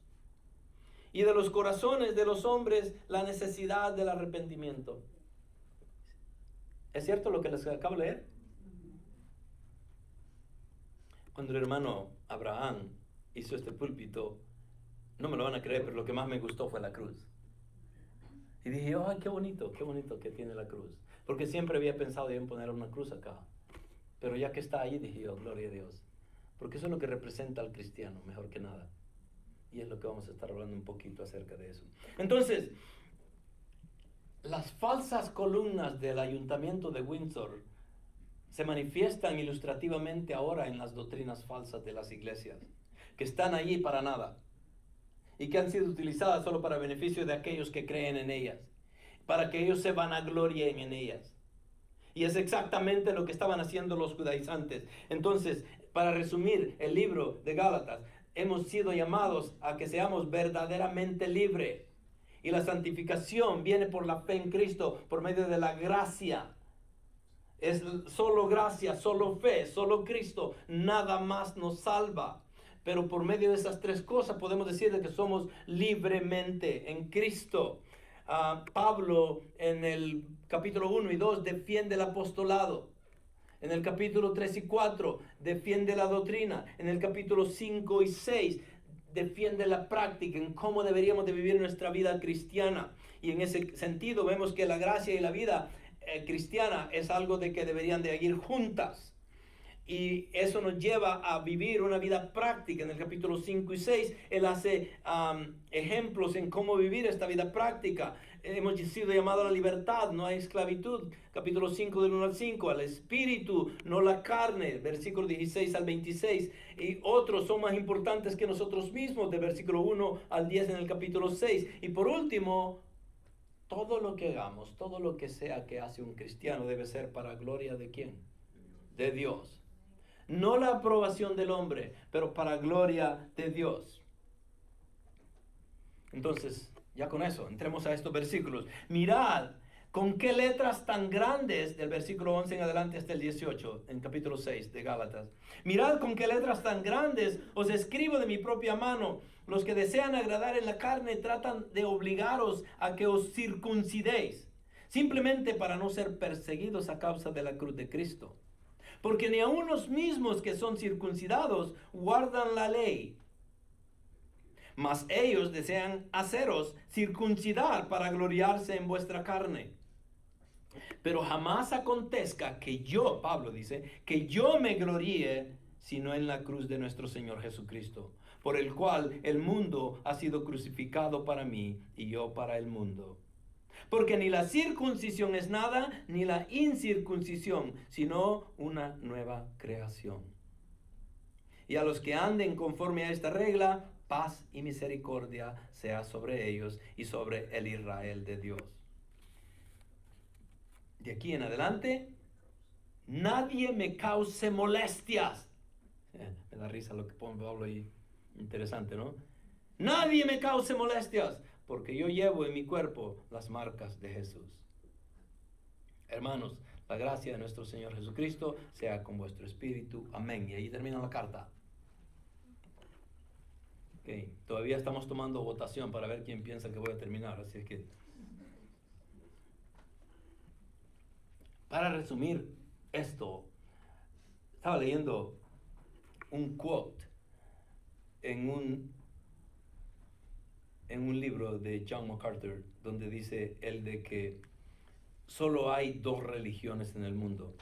y de los corazones de los hombres la necesidad del arrepentimiento. ¿Es cierto lo que les acabo de leer? Cuando el hermano Abraham hizo este púlpito, no me lo van a creer, pero lo que más me gustó fue la cruz. Y dije, ay, qué bonito que tiene la cruz. Porque siempre había pensado en poner una cruz acá. Pero ya que está ahí, dije, oh, gloria a Dios. Porque eso es lo que representa al cristiano, mejor que nada. Y es lo que vamos a estar hablando un poquito acerca de eso. Entonces, las falsas columnas del ayuntamiento de Windsor se manifiestan ilustrativamente ahora en las doctrinas falsas de las iglesias, que están allí para nada y que han sido utilizadas solo para beneficio de aquellos que creen en ellas, para que ellos se vanaglorien en ellas. Y es exactamente lo que estaban haciendo los judaizantes. Entonces, para resumir el libro de Gálatas, hemos sido llamados a que seamos verdaderamente libres. Y la santificación viene por la fe en Cristo, por medio de la gracia. Es solo gracia, solo fe, solo Cristo. Nada más nos salva. Pero por medio de esas tres cosas podemos decir de que somos libremente en Cristo. Pablo en el capítulo 1 y 2 defiende el apostolado. En el capítulo 3 y 4 defiende la doctrina. En el capítulo 5 y 6 defiende la práctica en cómo deberíamos de vivir nuestra vida cristiana. Y en ese sentido vemos que la gracia y la vida cristiana es algo de que deberían de ir juntas. Y eso nos lleva a vivir una vida práctica. En el capítulo 5 y 6, él hace ejemplos en cómo vivir esta vida práctica. Hemos sido llamados a la libertad, no a esclavitud. Capítulo 5 del 1 al 5, al espíritu, no la carne. Versículo 16 al 26. Y otros son más importantes que nosotros mismos, de versículo 1 al 10 en el capítulo 6. Y por último, todo lo que hagamos, todo lo que sea que hace un cristiano debe ser para gloria de ¿quién? De Dios. No la aprobación del hombre, pero para gloria de Dios. Entonces, ya con eso, entremos a estos versículos. Mirad con qué letras tan grandes, del versículo 11 en adelante hasta el 18, en capítulo 6 de Gálatas. Mirad con qué letras tan grandes os escribo de mi propia mano. Los que desean agradar en la carne tratan de obligaros a que os circuncidéis, simplemente para no ser perseguidos a causa de la cruz de Cristo. Porque ni aun los mismos que son circuncidados guardan la ley, mas ellos desean haceros circuncidar para gloriarse en vuestra carne. Pero jamás acontezca que yo, Pablo dice, que yo me gloríe sino en la cruz de nuestro Señor Jesucristo, por el cual el mundo ha sido crucificado para mí y yo para el mundo. Porque ni la circuncisión es nada, ni la incircuncisión, sino una nueva creación. Y a los que anden conforme a esta regla, paz y misericordia sea sobre ellos y sobre el Israel de Dios. De aquí en adelante, nadie me cause molestias. Me da risa lo que pone Pablo ahí. Interesante, ¿no? Nadie me cause molestias, porque yo llevo en mi cuerpo las marcas de Jesús. Hermanos, la gracia de nuestro Señor Jesucristo sea con vuestro espíritu. Amén. Y ahí termina la carta. Okay. Todavía estamos tomando votación para ver quién piensa que voy a terminar. Así es que, para resumir esto, estaba leyendo un quote en un libro de John MacArthur, donde dice él de que solo hay dos religiones en el mundo.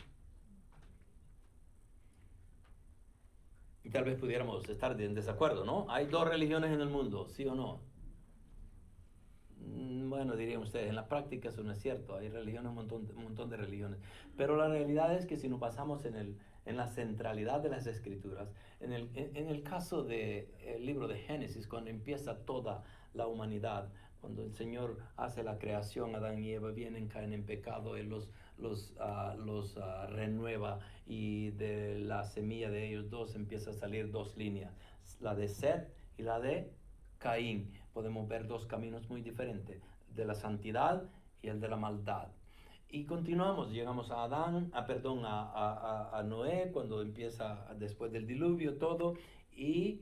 Y tal vez pudiéramos estar en desacuerdo, ¿no? Hay dos religiones en el mundo, ¿sí o no? Bueno, dirían ustedes, en la práctica eso no es cierto. Hay religiones, un montón de religiones. Pero la realidad es que si nos basamos en la centralidad de las Escrituras, en el caso del libro de Génesis, cuando empieza toda la humanidad, cuando el Señor hace la creación, Adán y Eva vienen, caen en pecado, Él los renueva, y de la semilla de ellos dos empieza a salir dos líneas, la de Set y la de Caín. Podemos ver dos caminos muy diferentes, de la santidad y el de la maldad. Y continuamos, llegamos a a Noé, cuando empieza después del diluvio todo, y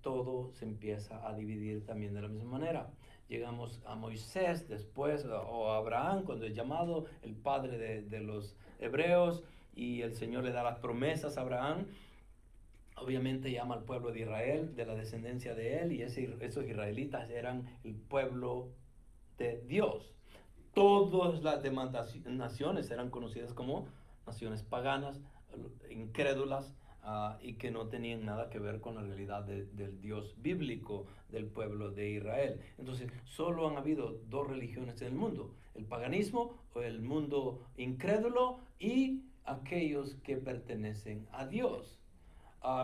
todo se empieza a dividir también de la misma manera. Llegamos a Moisés después, o a Abraham, cuando es llamado el padre de los hebreos, y el Señor le da las promesas a Abraham. Obviamente llama al pueblo de Israel, de la descendencia de él, y esos israelitas eran el pueblo de Dios. Todas las demás naciones eran conocidas como naciones paganas, incrédulas, y que no tenían nada que ver con la realidad del Dios bíblico del pueblo de Israel. Entonces, solo han habido dos religiones en el mundo: el paganismo, o el mundo incrédulo, y aquellos que pertenecen a Dios.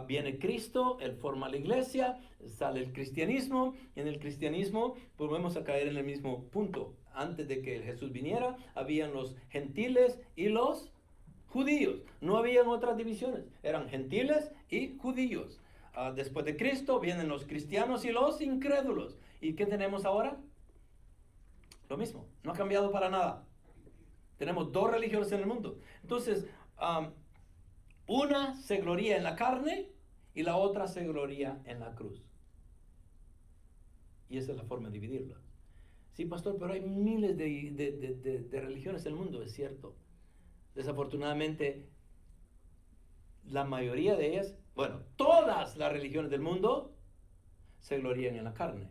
Viene Cristo, Él forma la iglesia, sale el cristianismo, y en el cristianismo volvemos a caer en el mismo punto. Antes de que Jesús viniera, habían los gentiles y los judíos. No habían otras divisiones, eran gentiles y judíos. Después de Cristo vienen los cristianos y los incrédulos. ¿Y qué tenemos ahora? Lo mismo, no ha cambiado para nada. Tenemos dos religiones en el mundo. Entonces, una se gloría en la carne y la otra se gloría en la cruz. Y esa es la forma de dividirla. Sí, pastor, pero hay miles de religiones en el mundo, es cierto. Desafortunadamente, la mayoría de ellas, bueno, todas las religiones del mundo se glorían en la carne.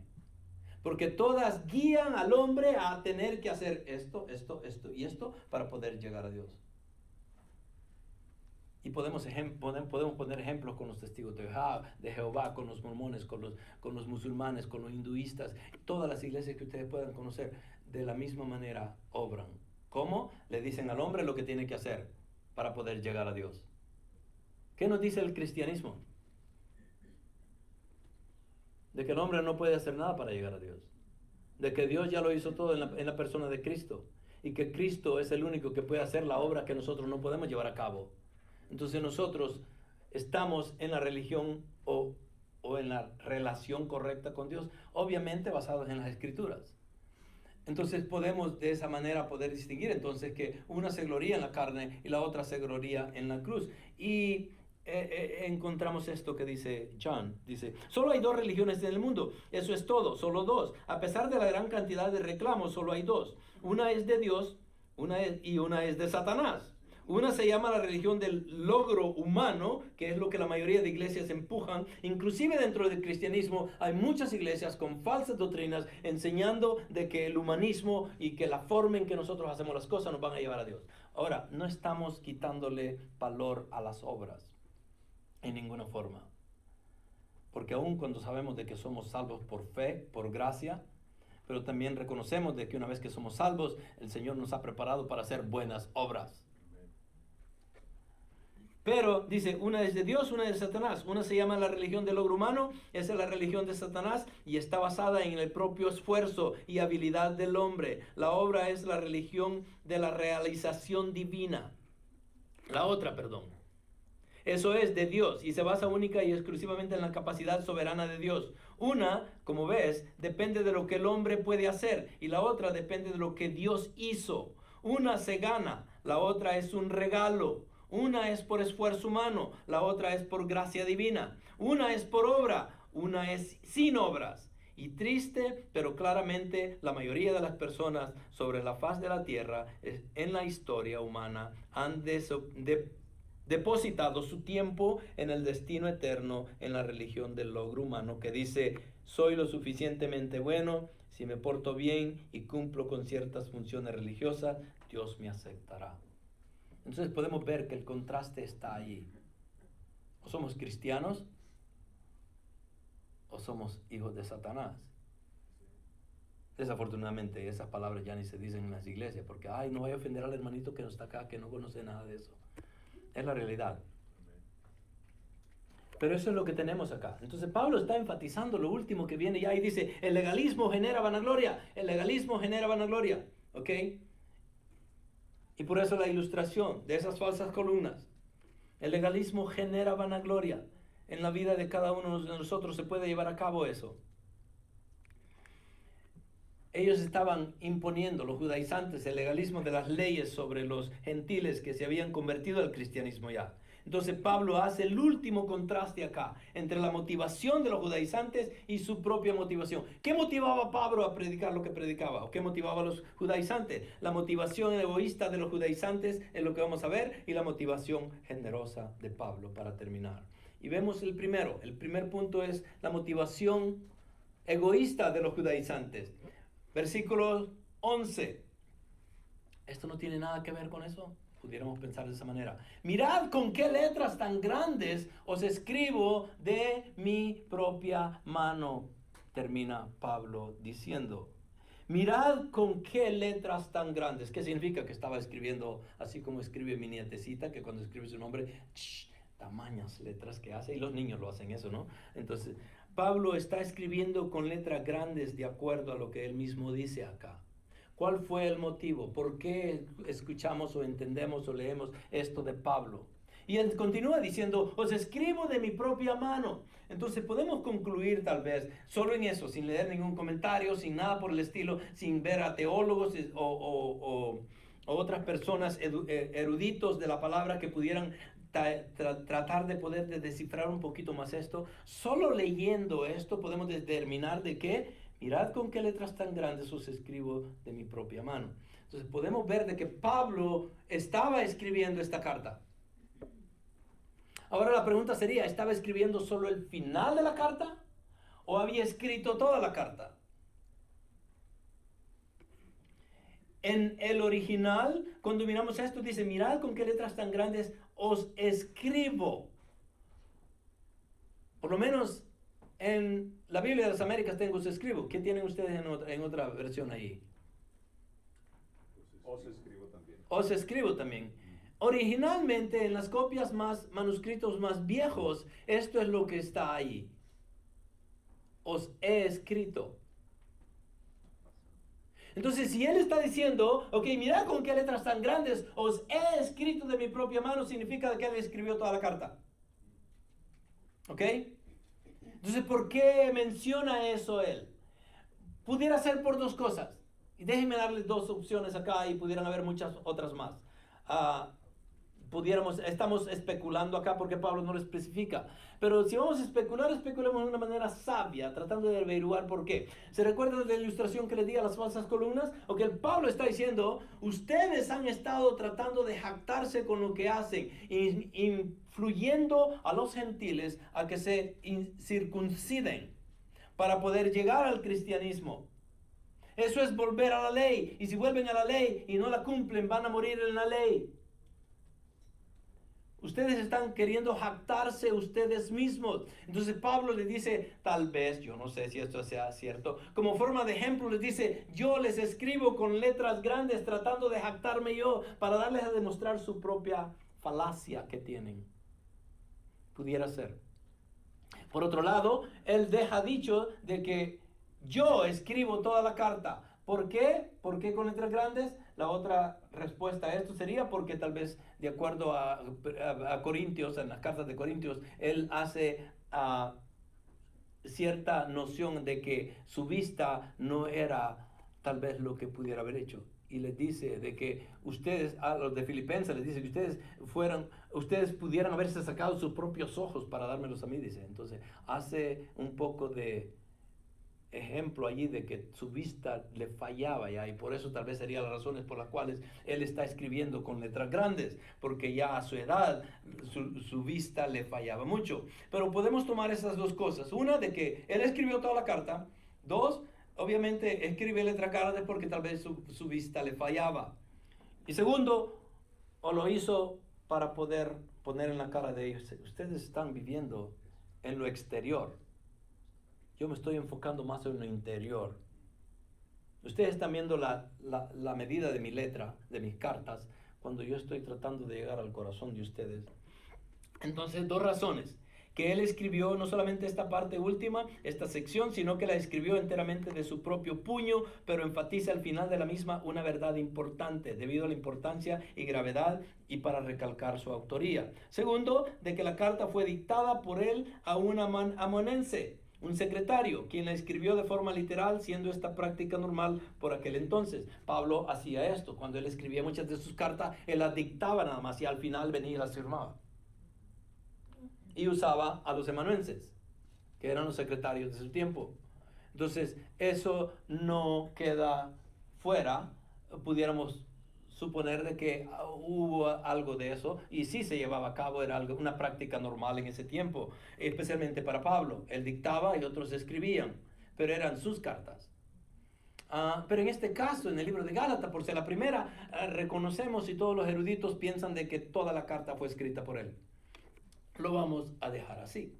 Porque todas guían al hombre a tener que hacer esto, esto, esto y esto para poder llegar a Dios. Y podemos poner ejemplos con los testigos de Jehová, con los mormones, con los musulmanes, con los hinduistas, todas las iglesias que ustedes puedan conocer, de la misma manera obran. ¿Cómo? Le dicen al hombre lo que tiene que hacer para poder llegar a Dios. ¿Qué nos dice el cristianismo? De que el hombre no puede hacer nada para llegar a Dios. De que Dios ya lo hizo todo en la persona de Cristo. Y que Cristo es el único que puede hacer la obra que nosotros no podemos llevar a cabo. Entonces nosotros estamos en la religión o en la relación correcta con Dios, obviamente basados en las Escrituras. Entonces podemos de esa manera poder distinguir entonces que una se gloría en la carne y la otra se gloría en la cruz. Y encontramos esto que dice John, dice, solo hay 2 religiones en el mundo, eso es todo, solo 2. A pesar de la gran cantidad de reclamos, solo hay 2. Una es de Dios una es de Satanás. Una se llama la religión del logro humano, que es lo que la mayoría de iglesias empujan. Inclusive dentro del cristianismo hay muchas iglesias con falsas doctrinas enseñando de que el humanismo y que la forma en que nosotros hacemos las cosas nos van a llevar a Dios. Ahora, no estamos quitándole valor a las obras en ninguna forma. Porque aun cuando sabemos de que somos salvos por fe, por gracia, pero también reconocemos de que una vez que somos salvos, el Señor nos ha preparado para hacer buenas obras. Pero dice, una es de Dios, una es de Satanás. Una se llama la religión del logro humano, esa es la religión de Satanás y está basada en el propio esfuerzo y habilidad del hombre. La obra es la religión de la realización divina. Eso es de Dios y se basa única y exclusivamente en la capacidad soberana de Dios. Una, como ves, depende de lo que el hombre puede hacer y la otra depende de lo que Dios hizo. Una se gana, la otra es un regalo. Una es por esfuerzo humano, la otra es por gracia divina. Una es por obra, una es sin obras. Y triste, pero claramente la mayoría de las personas sobre la faz de la tierra en la historia humana han depositado su tiempo en el destino eterno, en la religión del logro humano, que dice, soy lo suficientemente bueno, si me porto bien y cumplo con ciertas funciones religiosas, Dios me aceptará. Entonces podemos ver que el contraste está allí. O somos cristianos o somos hijos de Satanás. Desafortunadamente esas palabras ya ni se dicen en las iglesias porque, no voy a ofender al hermanito que no está acá, que no conoce nada de eso. Es la realidad. Pero eso es lo que tenemos acá. Entonces Pablo está enfatizando lo último que viene ya y dice, el legalismo genera vanagloria. El legalismo genera vanagloria. ¿Ok? Y por eso la ilustración de esas falsas columnas. El legalismo genera vanagloria. En la vida de cada uno de nosotros se puede llevar a cabo eso. Ellos estaban imponiendo, los judaizantes, el legalismo de las leyes sobre los gentiles que se habían convertido al cristianismo ya. Entonces Pablo hace el último contraste acá entre la motivación de los judaizantes y su propia motivación. ¿Qué motivaba a Pablo a predicar lo que predicaba? ¿O qué motivaba a los judaizantes? La motivación egoísta de los judaizantes es lo que vamos a ver y la motivación generosa de Pablo para terminar. Y vemos el primero. El primer punto es la motivación egoísta de los judaizantes. Versículo 11. ¿Esto no tiene nada que ver con eso? Pudiéramos pensar de esa manera. Mirad con qué letras tan grandes os escribo de mi propia mano. Termina Pablo diciendo. Mirad con qué letras tan grandes. ¿Qué significa? Que estaba escribiendo así como escribe mi nietecita, que cuando escribe su nombre, tamañas letras que hace. Y los niños lo hacen eso, ¿no? Entonces, Pablo está escribiendo con letras grandes de acuerdo a lo que él mismo dice acá. ¿Cuál fue el motivo? ¿Por qué escuchamos o entendemos o leemos esto de Pablo? Y él continúa diciendo, os escribo de mi propia mano. Entonces podemos concluir tal vez solo en eso, sin leer ningún comentario, sin nada por el estilo, sin ver a teólogos o otras personas eruditos de la palabra que pudieran tratar de poder descifrar un poquito más esto. Solo leyendo esto podemos determinar de qué. Mirad con qué letras tan grandes os escribo de mi propia mano. Entonces podemos ver de que Pablo estaba escribiendo esta carta. Ahora la pregunta sería, ¿estaba escribiendo solo el final de la carta? ¿O había escrito toda la carta? En el original, cuando miramos esto, dice, mirad con qué letras tan grandes os escribo. Por lo menos en la Biblia de las Américas tengo os escribo. ¿Qué tienen ustedes en otra versión ahí? Os escribo también. Os escribo también. Originalmente en las copias manuscritos más viejos, esto es lo que está ahí. Os he escrito. Entonces, si él está diciendo, ok, mirad con qué letras tan grandes os he escrito de mi propia mano, significa que él escribió toda la carta. ¿Ok? Entonces, ¿por qué menciona eso él? Pudiera ser por dos cosas. Y déjenme darles dos opciones acá y pudieran haber muchas otras más. Estamos especulando acá porque Pablo no lo especifica. Pero si vamos a especular, especulemos de una manera sabia, tratando de averiguar por qué. ¿Se recuerdan de la ilustración que les di a las falsas columnas? O que el Pablo está diciendo, ustedes han estado tratando de jactarse con lo que hacen, influyendo a los gentiles a que se circunciden para poder llegar al cristianismo. Eso es volver a la ley. Y si vuelven a la ley y no la cumplen, van a morir en la ley. Ustedes están queriendo jactarse ustedes mismos. Entonces Pablo les dice, tal vez, yo no sé si esto sea cierto, como forma de ejemplo les dice, yo les escribo con letras grandes tratando de jactarme yo para darles a demostrar su propia falacia que tienen. Pudiera ser. Por otro lado, él deja dicho de que yo escribo toda la carta. ¿Por qué? ¿Por qué con letras grandes? La otra respuesta a esto sería porque tal vez de acuerdo a Corintios, en las cartas de Corintios, él hace cierta noción de que su vista no era tal vez lo que pudiera haber hecho. Y les dice de que ustedes, a los de Filipenses, les dice que ustedes pudieran haberse sacado sus propios ojos para dármelos a mí, dice. Entonces hace un poco de ejemplo allí de que su vista le fallaba ya, y por eso tal vez serían las razones por las cuales él está escribiendo con letras grandes, porque ya a su edad su vista le fallaba mucho. Pero podemos tomar esas dos cosas: una, de que él escribió toda la carta; dos, obviamente escribe letras grandes porque tal vez su vista le fallaba; y segundo, o lo hizo para poder poner en la cara de ellos, ustedes están viviendo en lo exterior, yo me estoy enfocando más en lo interior. Ustedes están viendo la medida de mi letra, de mis cartas, cuando yo estoy tratando de llegar al corazón de ustedes. Entonces, dos razones: que él escribió no solamente esta parte última, esta sección, sino que la escribió enteramente de su propio puño, pero enfatiza al final de la misma una verdad importante, debido a la importancia y gravedad y para recalcar su autoría. Segundo, de que la carta fue dictada por él a un amonense, un secretario, quien la escribió de forma literal, siendo esta práctica normal por aquel entonces. Pablo hacía esto: cuando él escribía muchas de sus cartas, él las dictaba nada más y al final venía y las firmaba. Y usaba a los amanuenses, que eran los secretarios de su tiempo. Entonces, eso no queda fuera. Pudiéramos suponer de que hubo algo de eso, y sí se llevaba a cabo, era una práctica normal en ese tiempo, especialmente para Pablo. Él dictaba y otros escribían, pero eran sus cartas. Pero en este caso, en el libro de Gálatas, por ser la primera, reconocemos, y todos los eruditos piensan de que toda la carta fue escrita por él. Lo vamos a dejar así.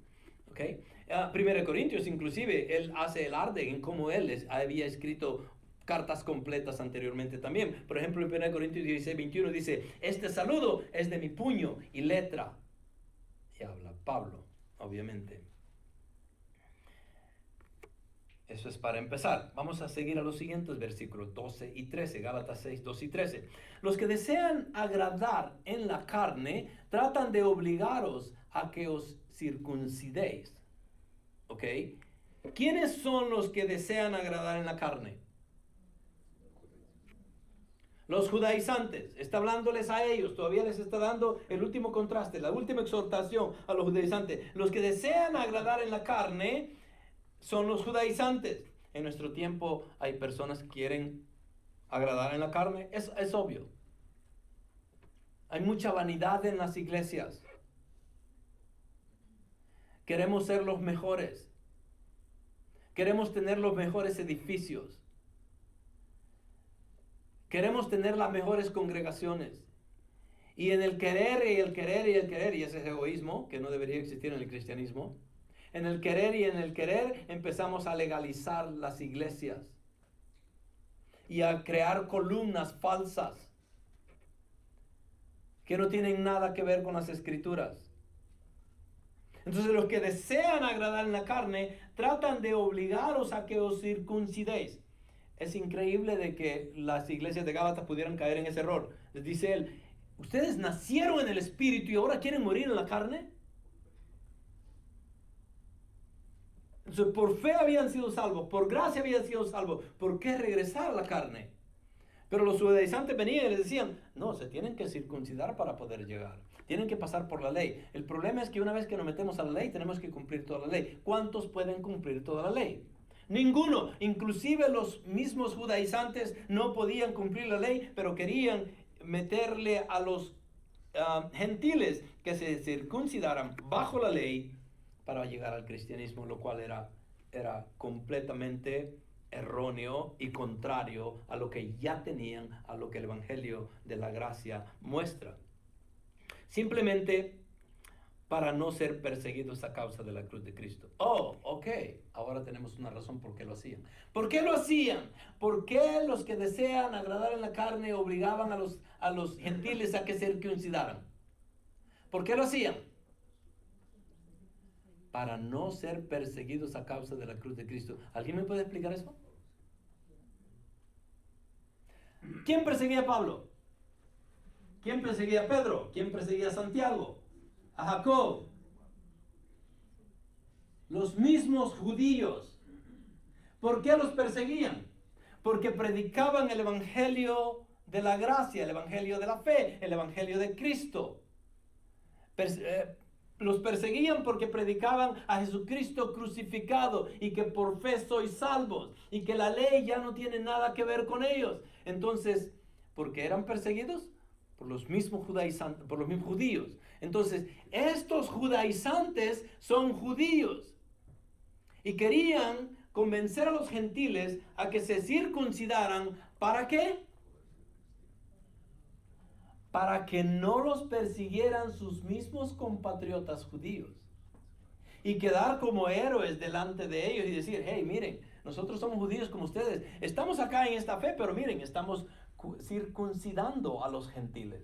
¿Okay? 1 Corintios, inclusive, él hace el alarde en cómo él había escrito cartas completas anteriormente también. Por ejemplo, en 1 Corintios 16:21 dice: este saludo es de mi puño y letra. Y habla Pablo, obviamente. Eso es para empezar. Vamos a seguir a los siguientes versículos 12 y 13, Gálatas 6, 12 y 13. Los que desean agradar en la carne tratan de obligaros a que os circuncidéis. ¿Ok? ¿Quiénes son los que desean agradar en la carne? Los judaizantes. Está hablándoles a ellos, todavía les está dando el último contraste, la última exhortación a los judaizantes. Los que desean agradar en la carne son los judaizantes. En nuestro tiempo hay personas que quieren agradar en la carne, es obvio. Hay mucha vanidad en las iglesias. Queremos ser los mejores. Queremos tener los mejores edificios. Queremos tener las mejores congregaciones. Y en el querer y el querer y el querer, y ese es egoísmo que no debería existir en el cristianismo, en el querer y en el querer empezamos a legalizar las iglesias y a crear columnas falsas que no tienen nada que ver con las escrituras. Entonces los que desean agradar en la carne tratan de obligaros a que os circuncidéis. Es increíble de que las iglesias de Gálatas pudieran caer en ese error. Les dice él, ¿ustedes nacieron en el Espíritu y ahora quieren morir en la carne? Entonces, por fe habían sido salvos, por gracia habían sido salvos. ¿Por qué regresar a la carne? Pero los judaizantes venían y les decían, no, se tienen que circuncidar para poder llegar. Tienen que pasar por la ley. El problema es que una vez que nos metemos a la ley, tenemos que cumplir toda la ley. ¿Cuántos pueden cumplir toda la ley? Ninguno. Inclusive los mismos judaizantes no podían cumplir la ley, pero querían meterle a los gentiles que se circuncidaran bajo la ley para llegar al cristianismo, lo cual era completamente erróneo y contrario a lo que ya tenían, a lo que el Evangelio de la Gracia muestra. Simplemente para no ser perseguidos a causa de la cruz de Cristo. Oh, ok, ahora tenemos una razón por qué lo hacían. ¿Por qué lo hacían? ¿Por qué los que desean agradar en la carne obligaban a los gentiles a que se circuncidaran? ¿Por qué lo hacían? Para no ser perseguidos a causa de la cruz de Cristo. ¿Alguien me puede explicar eso? ¿Quién perseguía a Pablo? ¿Quién perseguía a Pedro? ¿Quién perseguía a Santiago? A Jacob. Los mismos judíos. ¿Por qué los perseguían? Porque predicaban el evangelio de la gracia, el evangelio de la fe, el evangelio de Cristo. Los perseguían porque predicaban a Jesucristo crucificado y que por fe sois salvos y que la ley ya no tiene nada que ver con ellos. Entonces, ¿por qué eran perseguidos? Por los mismos judaizantes, por los mismos judíos. Entonces, estos judaizantes son judíos y querían convencer a los gentiles a que se circuncidaran. ¿Para qué? Para que no los persiguieran sus mismos compatriotas judíos y quedar como héroes delante de ellos y decir, hey, miren, nosotros somos judíos como ustedes, estamos acá en esta fe, pero miren, estamos circuncidando a los gentiles.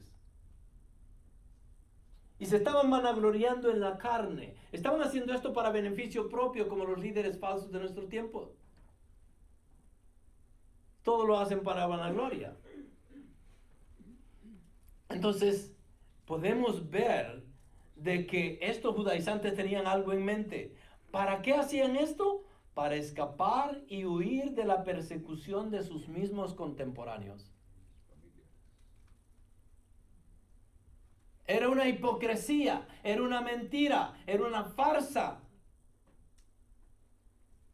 Y se estaban vanagloriando en la carne. Estaban haciendo esto para beneficio propio, como los líderes falsos de nuestro tiempo. Todo lo hacen para vanagloria. Entonces, podemos ver de que estos judaizantes tenían algo en mente. ¿Para qué hacían esto? Para escapar y huir de la persecución de sus mismos contemporáneos. Era una hipocresía, era una mentira, era una farsa.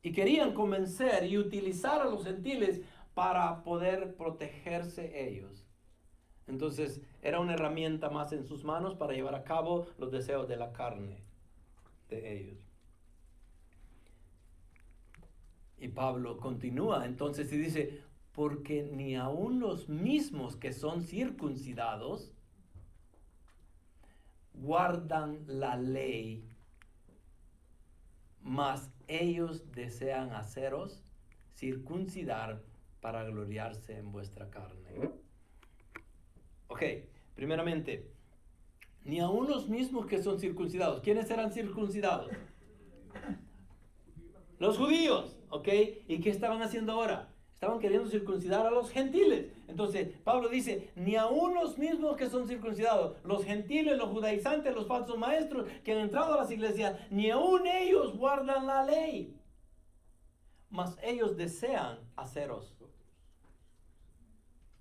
Y querían convencer y utilizar a los gentiles para poder protegerse ellos. Entonces, era una herramienta más en sus manos para llevar a cabo los deseos de la carne de ellos. Y Pablo continúa entonces y dice, porque ni aun los mismos que son circuncidados guardan la ley, mas ellos desean haceros circuncidar para gloriarse en vuestra carne. Ok, primeramente, ni aun los mismos que son circuncidados. ¿Quiénes eran circuncidados? Los judíos, ¿ok? ¿Y qué estaban haciendo ahora? Estaban queriendo circuncidar a los gentiles. Entonces, Pablo dice, ni aun los mismos que son circuncidados, los gentiles, los judaizantes, los falsos maestros que han entrado a las iglesias, ni aun ellos guardan la ley, mas ellos desean haceros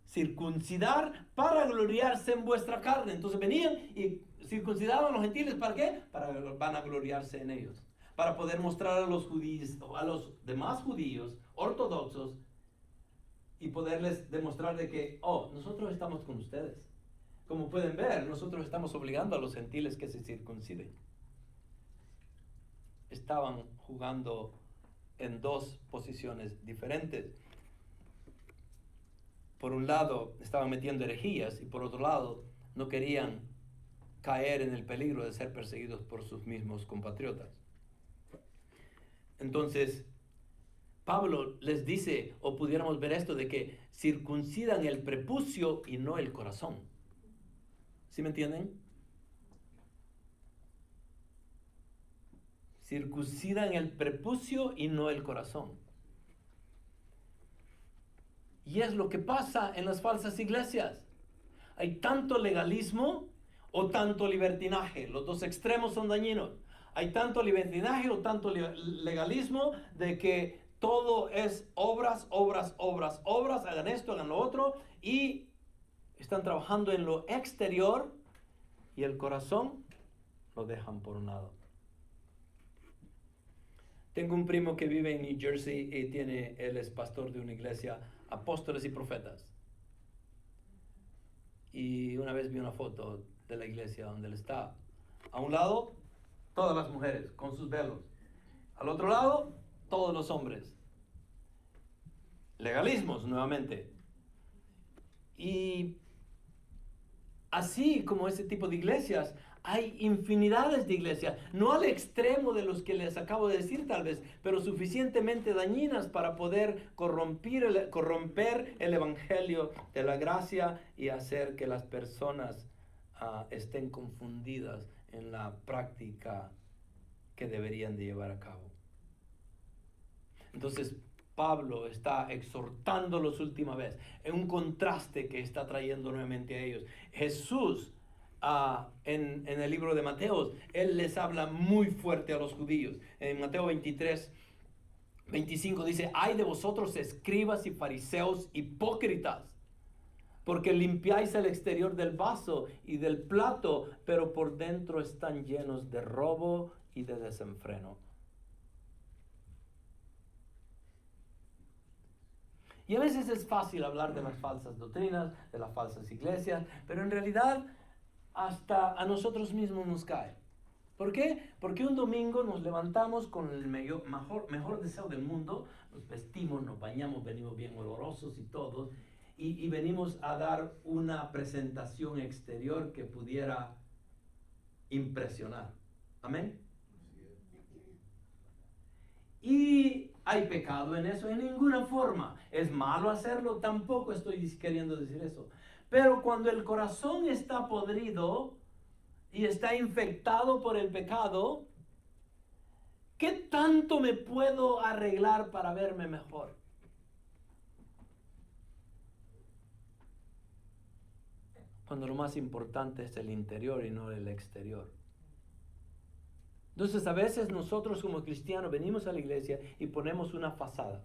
circuncidar para gloriarse en vuestra carne. Entonces venían y circuncidaban a los gentiles, ¿para qué? Para vanagloriarse en ellos, para poder mostrar a los judíos, a los demás judíos ortodoxos, y poderles demostrar de que, oh, nosotros estamos con ustedes. Como pueden ver, nosotros estamos obligando a los gentiles que se circunciden. Estaban jugando en dos posiciones diferentes. por un lado estaban metiendo herejías y por otro lado no querían caer en el peligro de ser perseguidos por sus mismos compatriotas. Entonces, Pablo les dice, o pudiéramos ver esto, de que circuncidan el prepucio y no el corazón. ¿Sí me entienden? Circuncidan el prepucio y no el corazón. Y es lo que pasa en las falsas iglesias. Hay tanto legalismo o tanto libertinaje. Los dos extremos son dañinos. Hay tanto libertinaje o tanto legalismo de que todo es obras, obras, obras, obras. Hagan esto, hagan lo otro. Y están trabajando en lo exterior y el corazón lo dejan por un lado. Tengo un primo que vive en New Jersey y él es pastor de una iglesia, Apóstoles y Profetas. Y una vez vi una foto de la iglesia donde él está. A un lado, todas las mujeres con sus velos. Al otro lado, todos los hombres. Legalismos, nuevamente. Y así como ese tipo de iglesias, hay infinidades de iglesias, no al extremo de los que les acabo de decir tal vez, pero suficientemente dañinas para poder corromper el evangelio de la gracia y hacer que las personas estén confundidas en la práctica que deberían de llevar a cabo. Entonces, Pablo está exhortándolos última vez en un contraste que está trayendo nuevamente a ellos. Jesús, en el libro de Mateo, él les habla muy fuerte a los judíos. En Mateo 23, 25 dice: ay de vosotros, escribas y fariseos hipócritas, porque limpiáis el exterior del vaso y del plato, pero por dentro están llenos de robo y de desenfreno. Y a veces es fácil hablar de las falsas doctrinas, de las falsas iglesias, pero en realidad hasta a nosotros mismos nos cae. ¿Por qué? Porque un domingo nos levantamos con el mejor deseo del mundo, nos vestimos, nos bañamos, venimos bien olorosos y todo, y venimos a dar una presentación exterior que pudiera impresionar. ¿Amén? Y hay pecado en eso, en ninguna forma. ¿Es malo hacerlo? Tampoco estoy queriendo decir eso. Pero cuando el corazón está podrido y está infectado por el pecado, ¿qué tanto me puedo arreglar para verme mejor? Cuando lo más importante es el interior y no el exterior. Entonces a veces nosotros como cristianos venimos a la iglesia y ponemos una fachada.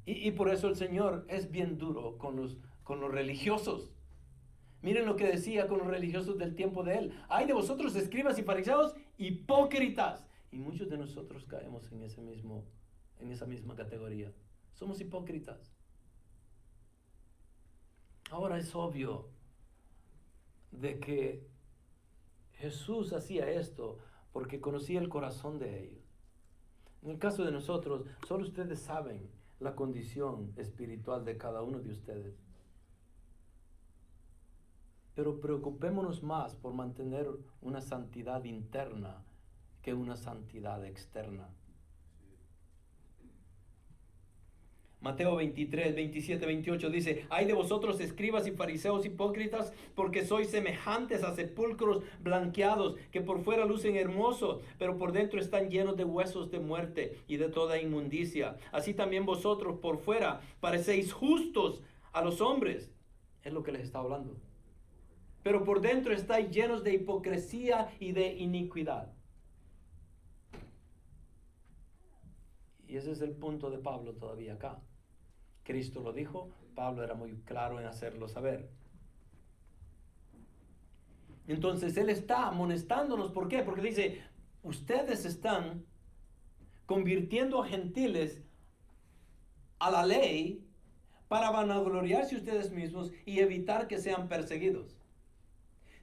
Y por eso el Señor es bien duro con los religiosos. Miren lo que decía con los religiosos del tiempo de Él. Ay de vosotros, escribas y fariseos, hipócritas. Y muchos de nosotros caemos en esa misma categoría. Somos hipócritas. Ahora es obvio de que Jesús hacía esto porque conocía el corazón de ellos. En el caso de nosotros, solo ustedes saben la condición espiritual de cada uno de ustedes. Pero preocupémonos más por mantener una santidad interna que una santidad externa. Mateo 23, 27, 28 dice: ay de vosotros, escribas y fariseos hipócritas, porque sois semejantes a sepulcros blanqueados, que por fuera lucen hermosos, pero por dentro están llenos de huesos de muerte y de toda inmundicia. Así también vosotros por fuera parecéis justos a los hombres. Es lo que les está hablando. Pero por dentro estáis llenos de hipocresía y de iniquidad. Y ese es el punto de Pablo todavía acá. Cristo lo dijo, Pablo era muy claro en hacerlo saber. Entonces él está amonestándonos. ¿Por qué? Porque dice: ustedes están convirtiendo a gentiles a la ley para vanagloriarse ustedes mismos y evitar que sean perseguidos.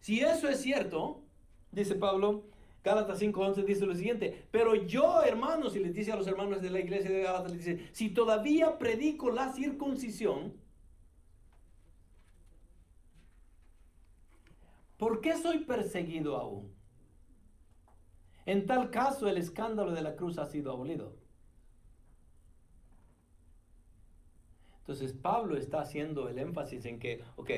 Si eso es cierto, dice Pablo, Gálatas 5:11 dice lo siguiente: pero yo, hermanos, y les dice a los hermanos de la iglesia de Gálatas, les dice, si todavía predico la circuncisión, ¿por qué soy perseguido aún? En tal caso, el escándalo de la cruz ha sido abolido. Entonces, Pablo está haciendo el énfasis en que, ok,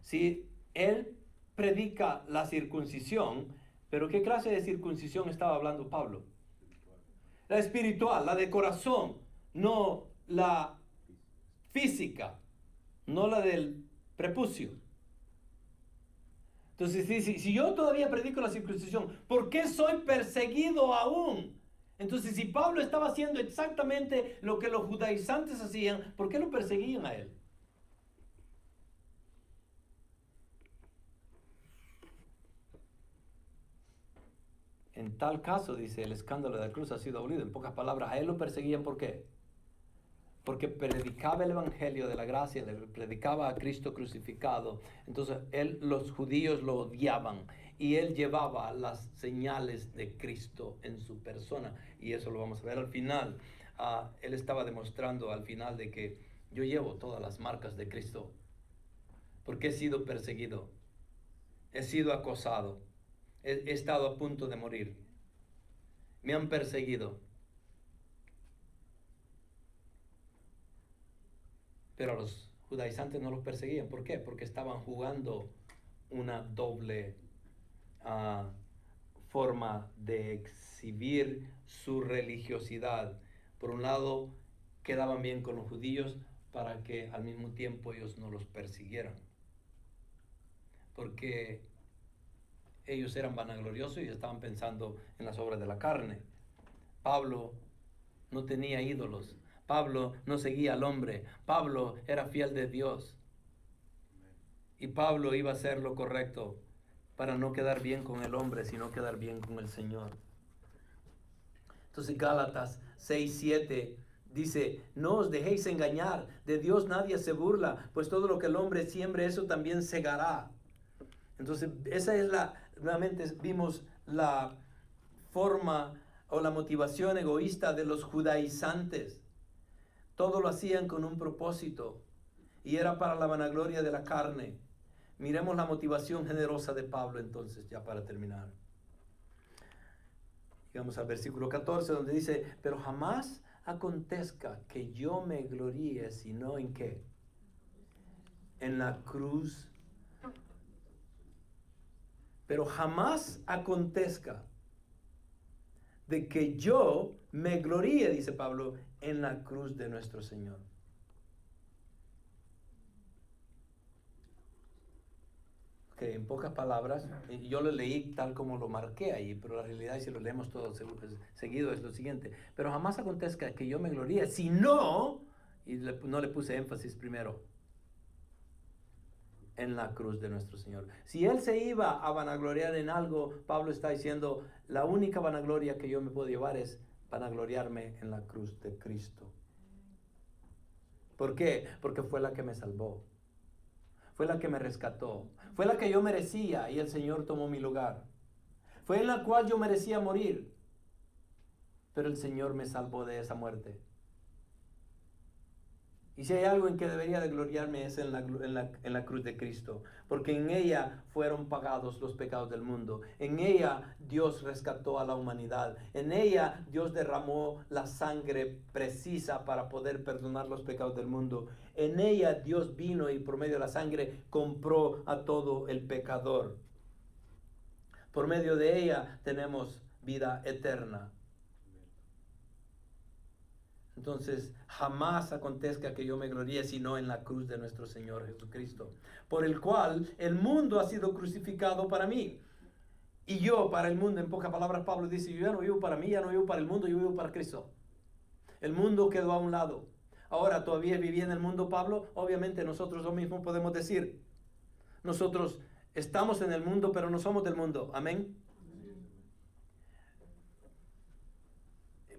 si él predica la circuncisión, pero ¿qué clase de circuncisión estaba hablando Pablo? La espiritual, la de corazón, no la física, no la del prepucio. Entonces, si yo todavía predico la circuncisión, ¿por qué soy perseguido aún? Entonces, si Pablo estaba haciendo exactamente lo que los judaizantes hacían, ¿por qué lo perseguían a él? En tal caso, dice, el escándalo de la cruz ha sido abolido. En pocas palabras, a él lo perseguían, ¿por qué? Porque predicaba el evangelio de la gracia, predicaba a Cristo crucificado. Entonces, los judíos lo odiaban y él llevaba las señales de Cristo en su persona. Y eso lo vamos a ver al final. Él estaba demostrando al final de que yo llevo todas las marcas de Cristo. Porque he sido perseguido, he sido acosado, he estado a punto de morir. Me han perseguido. Pero los judaizantes no los perseguían. ¿Por qué? Porque estaban jugando una doble forma de exhibir su religiosidad. Por un lado, quedaban bien con los judíos para que al mismo tiempo ellos no los persiguieran. Porque ellos eran vanagloriosos y estaban pensando en las obras de la carne. Pablo no tenía ídolos. Pablo no seguía al hombre. Pablo era fiel de Dios. Y Pablo iba a hacer lo correcto para no quedar bien con el hombre, sino quedar bien con el Señor. Entonces Gálatas 6:7 dice, no os dejéis engañar, de Dios nadie se burla, pues todo lo que el hombre siembre, eso también segará. Entonces esa es nuevamente vimos la forma o la motivación egoísta de los judaizantes. Todo lo hacían con un propósito y era para la vanagloria de la carne. Miremos la motivación generosa de Pablo entonces, ya para terminar. Llegamos al versículo 14 donde dice, pero jamás acontezca que yo me gloríe, sino en ¿qué? En la cruz. Pero jamás acontezca de que yo me gloríe, dice Pablo, en la cruz de nuestro Señor. Ok, en pocas palabras, yo lo leí tal como lo marqué ahí, pero la realidad, si lo leemos todo seguido, es lo siguiente. Pero jamás acontezca que yo me gloríe, si no, y no le puse énfasis primero, en la cruz de nuestro Señor. Si él se iba a vanagloriar en algo, Pablo está diciendo, la única vanagloria que yo me puedo llevar es vanagloriarme en la cruz de Cristo. ¿Por qué? Porque fue la que me salvó. Fue la que me rescató. Fue la que yo merecía y el Señor tomó mi lugar. Fue en la cual yo merecía morir. Pero el Señor me salvó de esa muerte. Y si hay algo en que debería de gloriarme es en la cruz de Cristo, porque en ella fueron pagados los pecados del mundo. En ella Dios rescató a la humanidad. En ella Dios derramó la sangre precisa para poder perdonar los pecados del mundo. En ella Dios vino y por medio de la sangre compró a todo el pecador. Por medio de ella tenemos vida eterna. Entonces, jamás acontezca que yo me gloríe sino en la cruz de nuestro Señor Jesucristo, por el cual el mundo ha sido crucificado para mí. Y yo para el mundo, en pocas palabras Pablo dice, yo ya no vivo para mí, ya no vivo para el mundo, yo vivo para Cristo. El mundo quedó a un lado. Ahora, ¿todavía vivía en el mundo Pablo? Obviamente nosotros lo mismo podemos decir. Nosotros estamos en el mundo, pero no somos del mundo. Amén.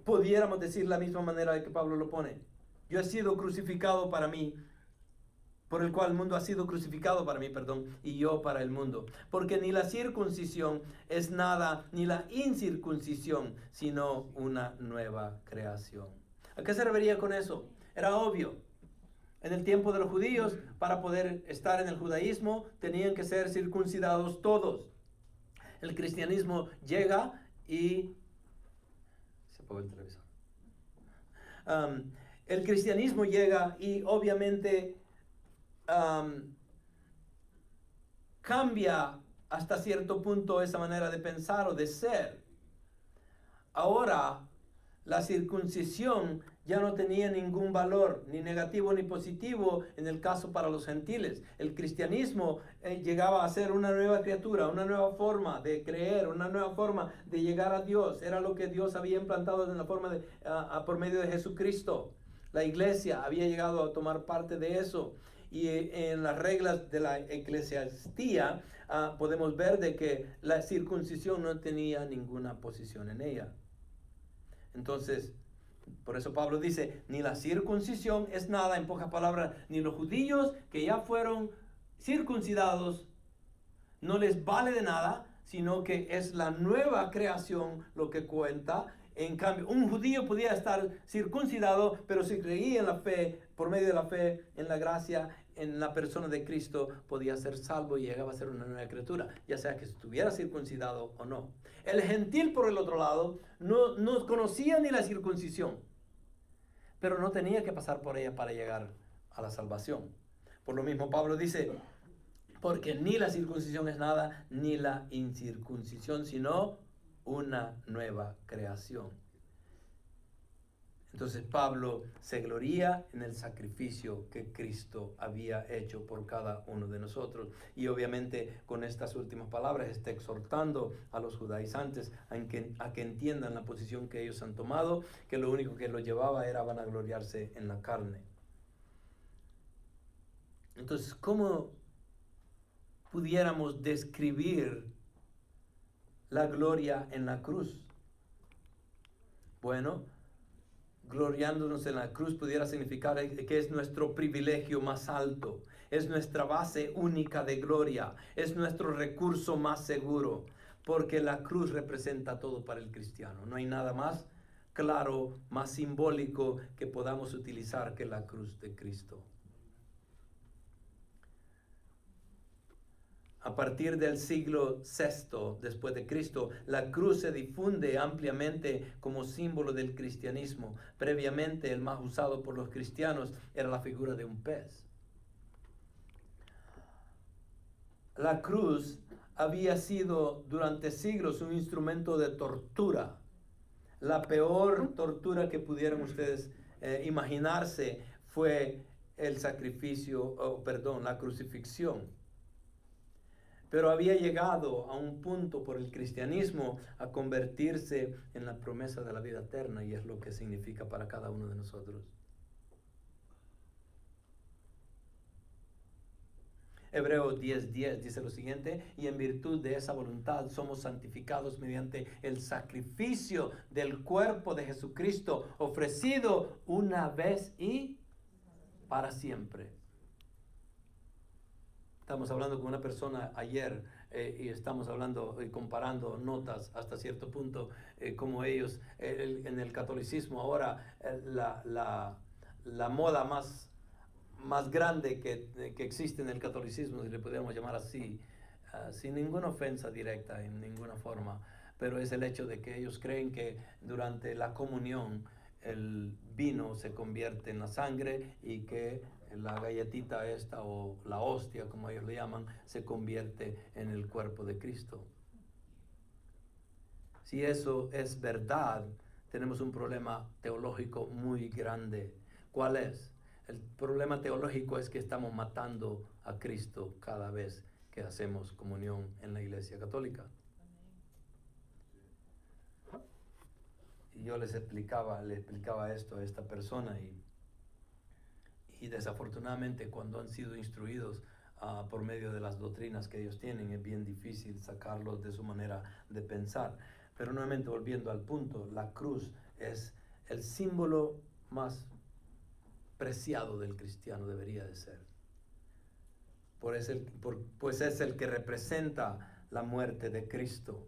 Pudiéramos decir la misma manera que Pablo lo pone. Yo he sido crucificado para mí. por el cual el mundo ha sido crucificado para mí, perdón, y yo para el mundo. Porque ni la circuncisión es nada, ni la incircuncisión, sino una nueva creación. ¿A qué se refería con eso? Era obvio. En el tiempo de los judíos, para poder estar en el judaísmo, tenían que ser circuncidados todos. El cristianismo llega y... Se apagó el televisor. El cristianismo llega y obviamente cambia hasta cierto punto esa manera de pensar o de ser. Ahora, la circuncisión ya no tenía ningún valor, ni negativo ni positivo en el caso para los gentiles. El cristianismo llegaba a ser una nueva criatura, una nueva forma de creer, una nueva forma de llegar a Dios. Era lo que Dios había implantado en la forma de, por medio de Jesucristo. La iglesia había llegado a tomar parte de eso. Y en las reglas de la eclesiastía podemos ver de que la circuncisión no tenía ninguna posición en ella. Entonces, por eso Pablo dice, ni la circuncisión es nada, en pocas palabras, ni los judíos que ya fueron circuncidados, no les vale de nada, sino que es la nueva creación lo que cuenta. En cambio, un judío podía estar circuncidado, pero si creía en la fe, por medio de la fe, en la gracia, en la persona de Cristo, podía ser salvo y llegaba a ser una nueva criatura, ya sea que estuviera circuncidado o no. El gentil, por el otro lado, no conocía ni la circuncisión, pero no tenía que pasar por ella para llegar a la salvación. Por lo mismo, Pablo dice, porque ni la circuncisión es nada, ni la incircuncisión, sino una nueva creación. Entonces Pablo se gloría en el sacrificio que Cristo había hecho por cada uno de nosotros. Y obviamente con estas últimas palabras está exhortando a los judaizantes a que entiendan la posición que ellos han tomado, que lo único que los llevaba era vanagloriarse en la carne. Entonces, ¿cómo pudiéramos describir la gloria en la cruz? Bueno, gloriándonos en la cruz pudiera significar que es nuestro privilegio más alto, es nuestra base única de gloria, es nuestro recurso más seguro, porque la cruz representa todo para el cristiano. No hay nada más claro, más simbólico que podamos utilizar que la cruz de Cristo. A partir del siglo VI después de Cristo, la cruz se difunde ampliamente como símbolo del cristianismo. Previamente, el más usado por los cristianos era la figura de un pez. La cruz había sido durante siglos un instrumento de tortura. La peor tortura que pudieran ustedes imaginarse fue el sacrificio, la crucifixión. Pero había llegado a un punto por el cristianismo a convertirse en la promesa de la vida eterna, y es lo que significa para cada uno de nosotros. Hebreos 10:10 dice lo siguiente: y en virtud de esa voluntad somos santificados mediante el sacrificio del cuerpo de Jesucristo, ofrecido una vez y para siempre. Estamos hablando con una persona ayer y estamos hablando y comparando notas hasta cierto punto, como ellos en el catolicismo ahora la moda más grande que existe en el catolicismo, si le pudiéramos llamar así, sin ninguna ofensa directa en ninguna forma, pero es el hecho de que ellos creen que durante la comunión el vino se convierte en la sangre y que la galletita esta o la hostia, como ellos le llaman, se convierte en el cuerpo de Cristo. Si eso es verdad, tenemos un problema teológico muy grande. ¿Cuál es? El problema teológico es que estamos matando a Cristo cada vez que hacemos comunión en la Iglesia Católica. Y yo le explicaba esto a esta persona y desafortunadamente cuando han sido instruidos por medio de las doctrinas que ellos tienen, es bien difícil sacarlos de su manera de pensar. Pero nuevamente volviendo al punto, la cruz es el símbolo más preciado del cristiano, debería de ser. pues es el que representa la muerte de Cristo.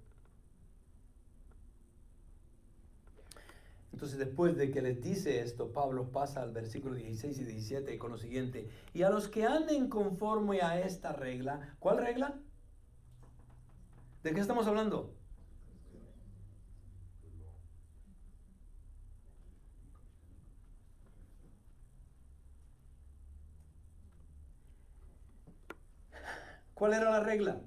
Entonces, después de que les dice esto, Pablo pasa al versículo 16 y 17 con lo siguiente: y a los que anden conforme a esta regla. ¿Cuál regla? ¿De qué estamos hablando? ¿Cuál era la regla?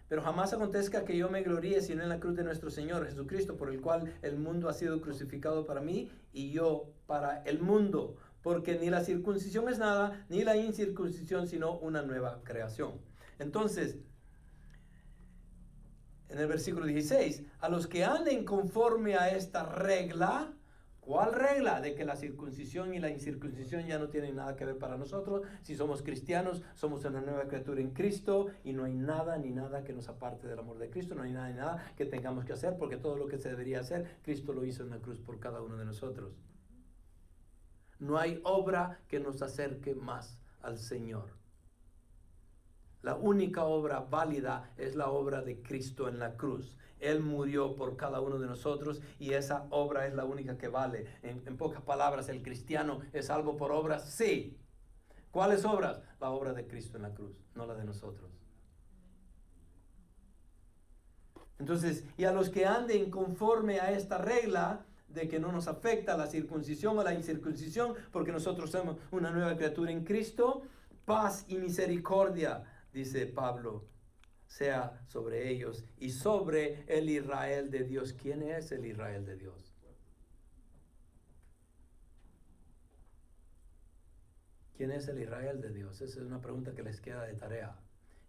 Pero jamás acontezca que yo me gloríe sino en la cruz de nuestro Señor Jesucristo, por el cual el mundo ha sido crucificado para mí y yo para el mundo. Porque ni la circuncisión es nada, ni la incircuncisión, sino una nueva creación. Entonces, en el versículo 16, a los que anden conforme a esta regla. ¿Cuál regla? De que la circuncisión y la incircuncisión ya no tienen nada que ver para nosotros. Si somos cristianos, somos una nueva criatura en Cristo y no hay nada ni nada que nos aparte del amor de Cristo. No hay nada ni nada que tengamos que hacer, porque todo lo que se debería hacer, Cristo lo hizo en la cruz por cada uno de nosotros. No hay obra que nos acerque más al Señor. La única obra válida es la obra de Cristo en la cruz. Él murió por cada uno de nosotros y esa obra es la única que vale. En pocas palabras, ¿el cristiano es salvo por obras? Sí. ¿Cuáles obras? La obra de Cristo en la cruz, no la de nosotros. Entonces, y a los que anden conforme a esta regla de que no nos afecta la circuncisión o la incircuncisión, porque nosotros somos una nueva criatura en Cristo, paz y misericordia, dice Pablo, sea sobre ellos y sobre el Israel de Dios. ¿Quién es el Israel de Dios? ¿Quién es el Israel de Dios? Esa es una pregunta que les queda de tarea.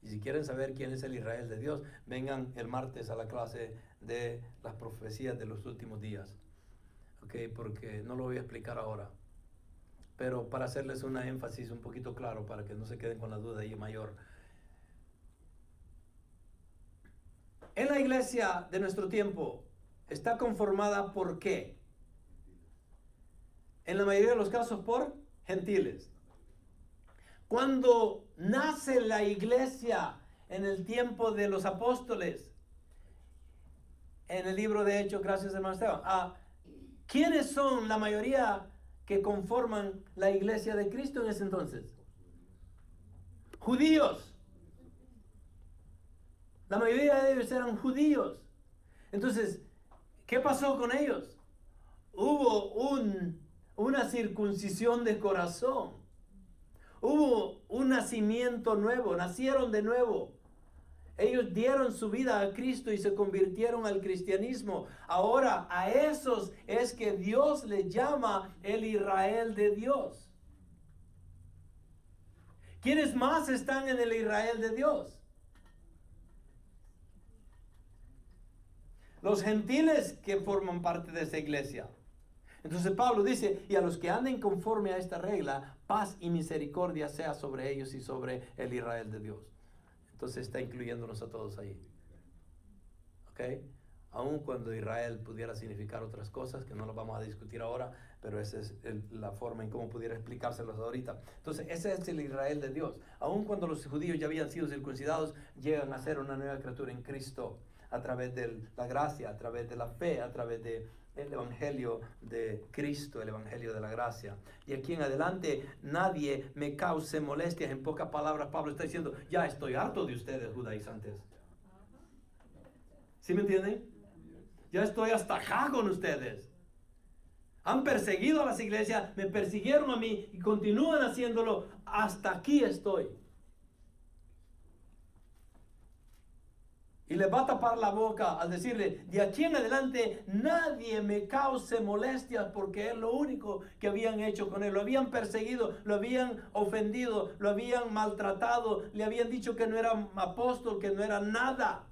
Y si quieren saber quién es el Israel de Dios, vengan el martes a la clase de las profecías de los últimos días. ¿Ok? Porque no lo voy a explicar ahora. Pero para hacerles una énfasis un poquito claro, para que no se queden con la duda ahí mayor. En la iglesia de nuestro tiempo está conformada ¿por qué? En la mayoría de los casos por gentiles. Cuando nace la iglesia en el tiempo de los apóstoles, en el libro de Hechos, gracias hermano Esteban, ¿quiénes son la mayoría que conforman la iglesia de Cristo en ese entonces? Judíos. La mayoría de ellos eran judíos. Entonces, ¿qué pasó con ellos? Hubo una circuncisión de corazón. Hubo un nacimiento nuevo, nacieron de nuevo. Ellos dieron su vida a Cristo y se convirtieron al cristianismo. Ahora a esos es que Dios les llama el Israel de Dios. ¿Quiénes más están en el Israel de Dios? Los gentiles que forman parte de esa iglesia. Entonces Pablo dice, y a los que anden conforme a esta regla, paz y misericordia sea sobre ellos y sobre el Israel de Dios. Entonces está incluyéndonos a todos ahí. ¿Ok? Aun cuando Israel pudiera significar otras cosas, que no las vamos a discutir ahora, pero esa es la forma en cómo pudiera explicárselos ahorita. Entonces ese es el Israel de Dios. Aun cuando los judíos ya habían sido circuncidados, llegan a ser una nueva criatura en Cristo, a través de la gracia, a través de la fe, a través del evangelio de Cristo, el evangelio de la gracia. Y aquí en adelante nadie me cause molestias. En pocas palabras Pablo está diciendo, ya estoy harto de ustedes judaizantes. ¿Sí me entienden? Ya estoy hasta acá con ustedes. Han perseguido a las iglesias, me persiguieron a mí y continúan haciéndolo. Hasta aquí estoy. Y les va a tapar la boca al decirle, de aquí en adelante nadie me cause molestias, porque es lo único que habían hecho con él. Lo habían perseguido, lo habían ofendido, lo habían maltratado, le habían dicho que no era apóstol, que no era nada.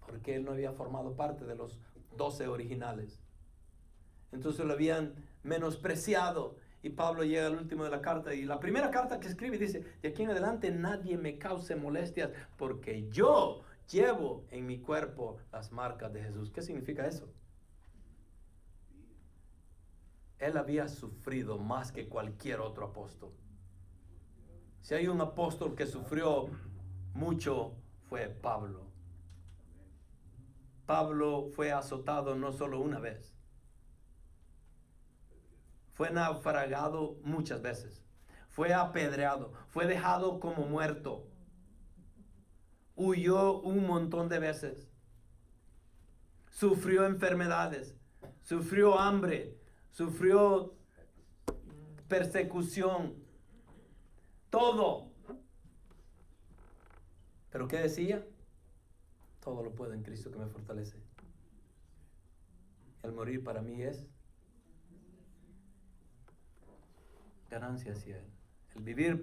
Porque él no había formado parte de los 12 originales. Entonces lo habían menospreciado. Y Pablo llega al último de la carta, y la primera carta que escribe dice, de aquí en adelante nadie me cause molestias, porque yo llevo en mi cuerpo las marcas de Jesús. ¿Qué significa eso? Él había sufrido más que cualquier otro apóstol. Si hay un apóstol que sufrió mucho, fue Pablo. Pablo fue azotado no solo una vez. Fue naufragado muchas veces. Fue apedreado. Fue dejado como muerto. Huyó un montón de veces. Sufrió enfermedades. Sufrió hambre. Sufrió persecución. Todo. ¿Pero qué decía? Todo lo puedo en Cristo que me fortalece. El morir para mí es ganancia hacia Él. El vivir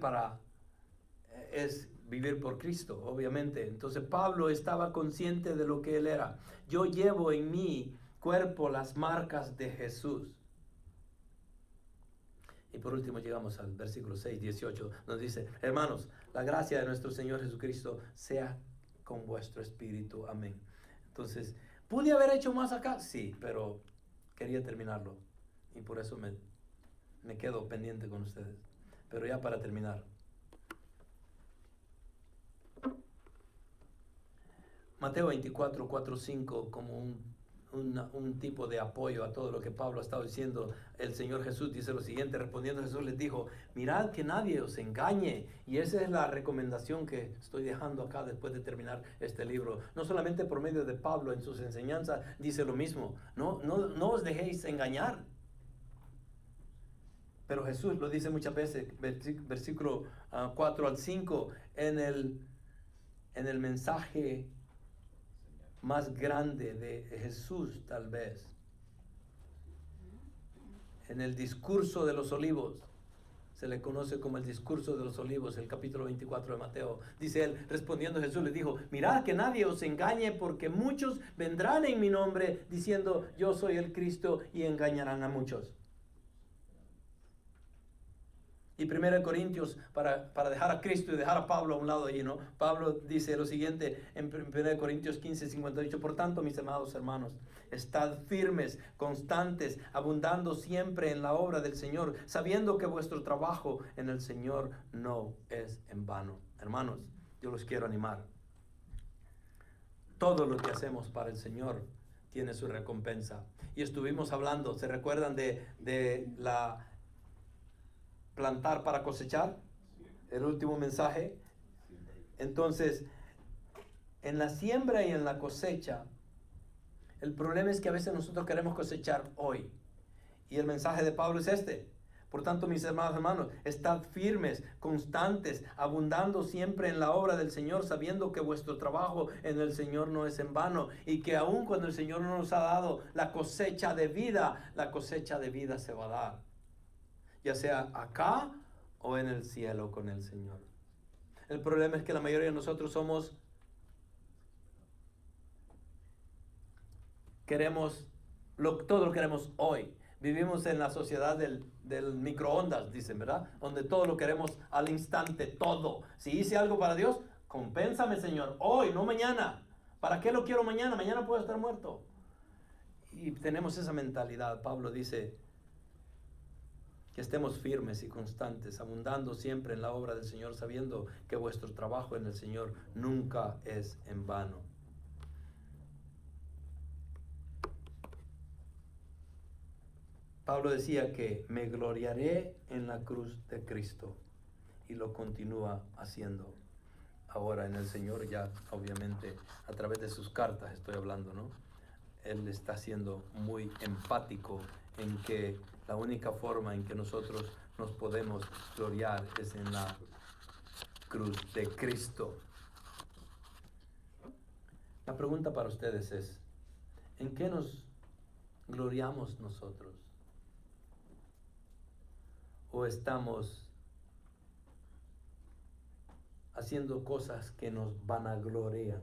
es vivir por Cristo, obviamente. Entonces Pablo estaba consciente de lo que él era. Yo llevo en mi cuerpo las marcas de Jesús. Y por último llegamos al versículo 6, 18, donde dice: hermanos, la gracia de nuestro Señor Jesucristo sea con vuestro espíritu. Amén. Entonces, ¿pude haber hecho más acá? Sí, pero quería terminarlo. Y por eso me quedo pendiente con ustedes. Pero ya para terminar. Mateo 24, 4, 5, como un tipo de apoyo a todo lo que Pablo ha estado diciendo. El Señor Jesús dice lo siguiente: respondiendo Jesús les dijo: mirad que nadie os engañe. Y esa es la recomendación que estoy dejando acá después de terminar este libro. No solamente por medio de Pablo en sus enseñanzas dice lo mismo. No os dejéis engañar. Pero Jesús lo dice muchas veces, versículo 4 al 5, en el mensaje más grande de Jesús, tal vez. En el discurso de los olivos, se le conoce como el discurso de los olivos, el capítulo 24 de Mateo. Dice él, respondiendo Jesús les dijo: mirad que nadie os engañe, porque muchos vendrán en mi nombre diciendo yo soy el Cristo, y engañarán a muchos. Y 1 Corintios, para dejar a Cristo y dejar a Pablo a un lado allí, ¿no? Pablo dice lo siguiente en 1 Corintios 15, 58. Por tanto, mis amados hermanos, estad firmes, constantes, abundando siempre en la obra del Señor, sabiendo que vuestro trabajo en el Señor no es en vano. Hermanos, yo los quiero animar. Todo lo que hacemos para el Señor tiene su recompensa. Y estuvimos hablando, ¿se recuerdan de la plantar para cosechar? El último mensaje. Entonces, en la siembra y en la cosecha, el problema es que a veces nosotros queremos cosechar hoy. Y el mensaje de Pablo es este: por tanto, mis amados hermanos, estad firmes, constantes, abundando siempre en la obra del Señor, sabiendo que vuestro trabajo en el Señor no es en vano, y que aun cuando el Señor no nos ha dado la cosecha de vida, la cosecha de vida se va a dar, ya sea acá o en el cielo con el Señor. El problema es que la mayoría de nosotros todo lo queremos hoy. Vivimos en la sociedad del microondas, dicen, ¿verdad? Donde todo lo queremos al instante, todo. Si hice algo para Dios, compénsame, Señor, hoy, no mañana. ¿Para qué lo quiero mañana? Mañana puedo estar muerto. Y tenemos esa mentalidad. Pablo dice que estemos firmes y constantes, abundando siempre en la obra del Señor, sabiendo que vuestro trabajo en el Señor nunca es en vano. Pablo decía que me gloriaré en la cruz de Cristo, y lo continúa haciendo ahora en el Señor, ya obviamente a través de sus cartas estoy hablando, ¿no? Él está siendo muy enfático en que la única forma en que nosotros nos podemos gloriar es en la cruz de Cristo. La pregunta para ustedes es: ¿en qué nos gloriamos nosotros? ¿O estamos haciendo cosas que nos vanaglorian?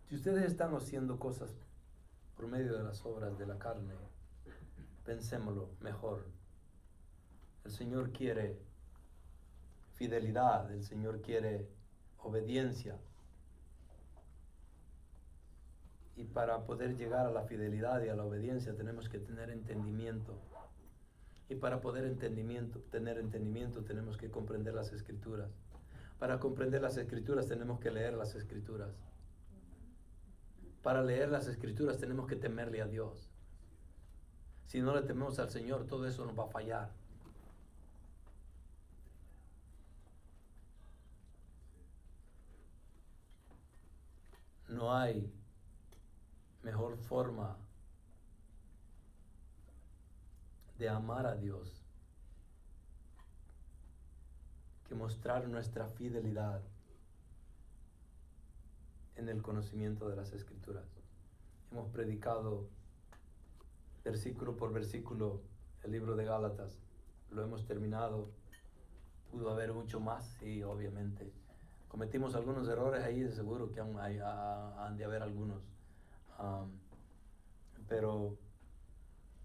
Si ustedes están haciendo cosas por medio de las obras de la carne, pensémoslo mejor. El Señor quiere fidelidad, el Señor quiere obediencia. Y para poder llegar a la fidelidad y a la obediencia tenemos que tener entendimiento. Y para poder tener entendimiento, tenemos que comprender las Escrituras. Para comprender las Escrituras tenemos que leer las Escrituras. Para leer las Escrituras tenemos que temerle a Dios. Si no le tememos al Señor, todo eso nos va a fallar. No hay mejor forma de amar a Dios que mostrar nuestra fidelidad en el conocimiento de las Escrituras. Hemos predicado versículo por versículo el libro de Gálatas. Lo hemos terminado. Pudo haber mucho más, sí, obviamente. Cometimos algunos errores ahí, de seguro que han de haber algunos. Pero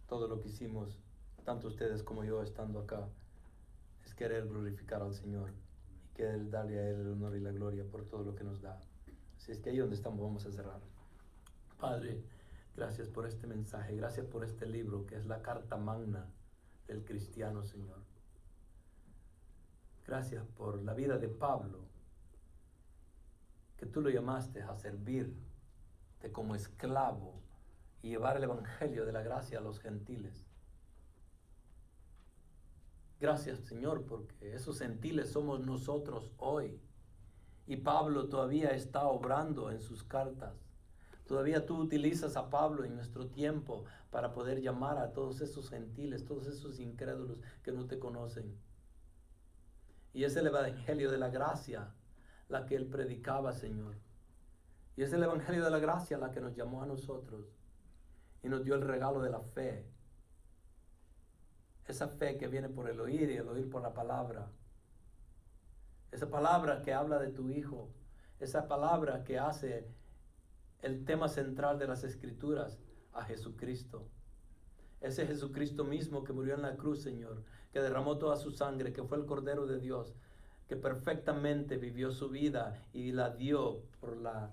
todo lo que hicimos, tanto ustedes como yo estando acá, es querer glorificar al Señor y querer darle a Él el honor y la gloria por todo lo que nos da. Así es que ahí donde estamos vamos a cerrar. Padre, gracias por este mensaje, gracias por este libro que es la carta magna del cristiano, Señor. Gracias por la vida de Pablo, que tú lo llamaste a servirte como esclavo y llevar el evangelio de la gracia a los gentiles. Gracias, Señor, porque esos gentiles somos nosotros hoy. Y Pablo todavía está obrando en sus cartas. Todavía tú utilizas a Pablo en nuestro tiempo para poder llamar a todos esos gentiles, todos esos incrédulos que no te conocen. Y es el evangelio de la gracia la que él predicaba, Señor. Y es el evangelio de la gracia la que nos llamó a nosotros y nos dio el regalo de la fe. Esa fe que viene por el oír y el oír por la palabra. Esa palabra que habla de tu Hijo. Esa palabra que hace el tema central de las Escrituras a Jesucristo. Ese Jesucristo mismo que murió en la cruz, Señor, que derramó toda su sangre, que fue el Cordero de Dios, que perfectamente vivió su vida y la dio por la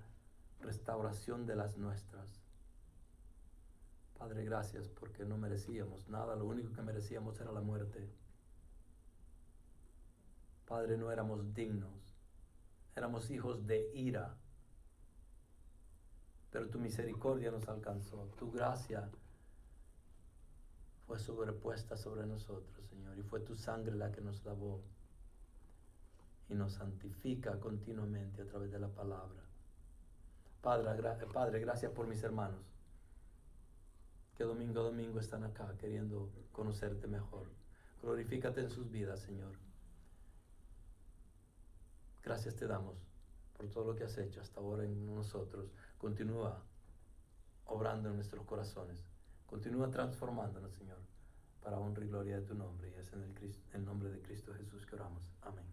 restauración de las nuestras. Padre, gracias porque no merecíamos nada, lo único que merecíamos era la muerte. Padre, no éramos dignos, éramos hijos de ira, pero tu misericordia nos alcanzó, tu gracia fue sobrepuesta sobre nosotros, Señor, y fue tu sangre la que nos lavó y nos santifica continuamente a través de la palabra. Padre, gracias por mis hermanos que domingo a domingo están acá queriendo conocerte mejor. Glorifícate en sus vidas, Señor. Gracias te damos por todo lo que has hecho hasta ahora en nosotros. Continúa obrando en nuestros corazones. Continúa transformándonos, Señor, para honra y gloria de tu nombre. Y es en el nombre de Cristo Jesús que oramos. Amén.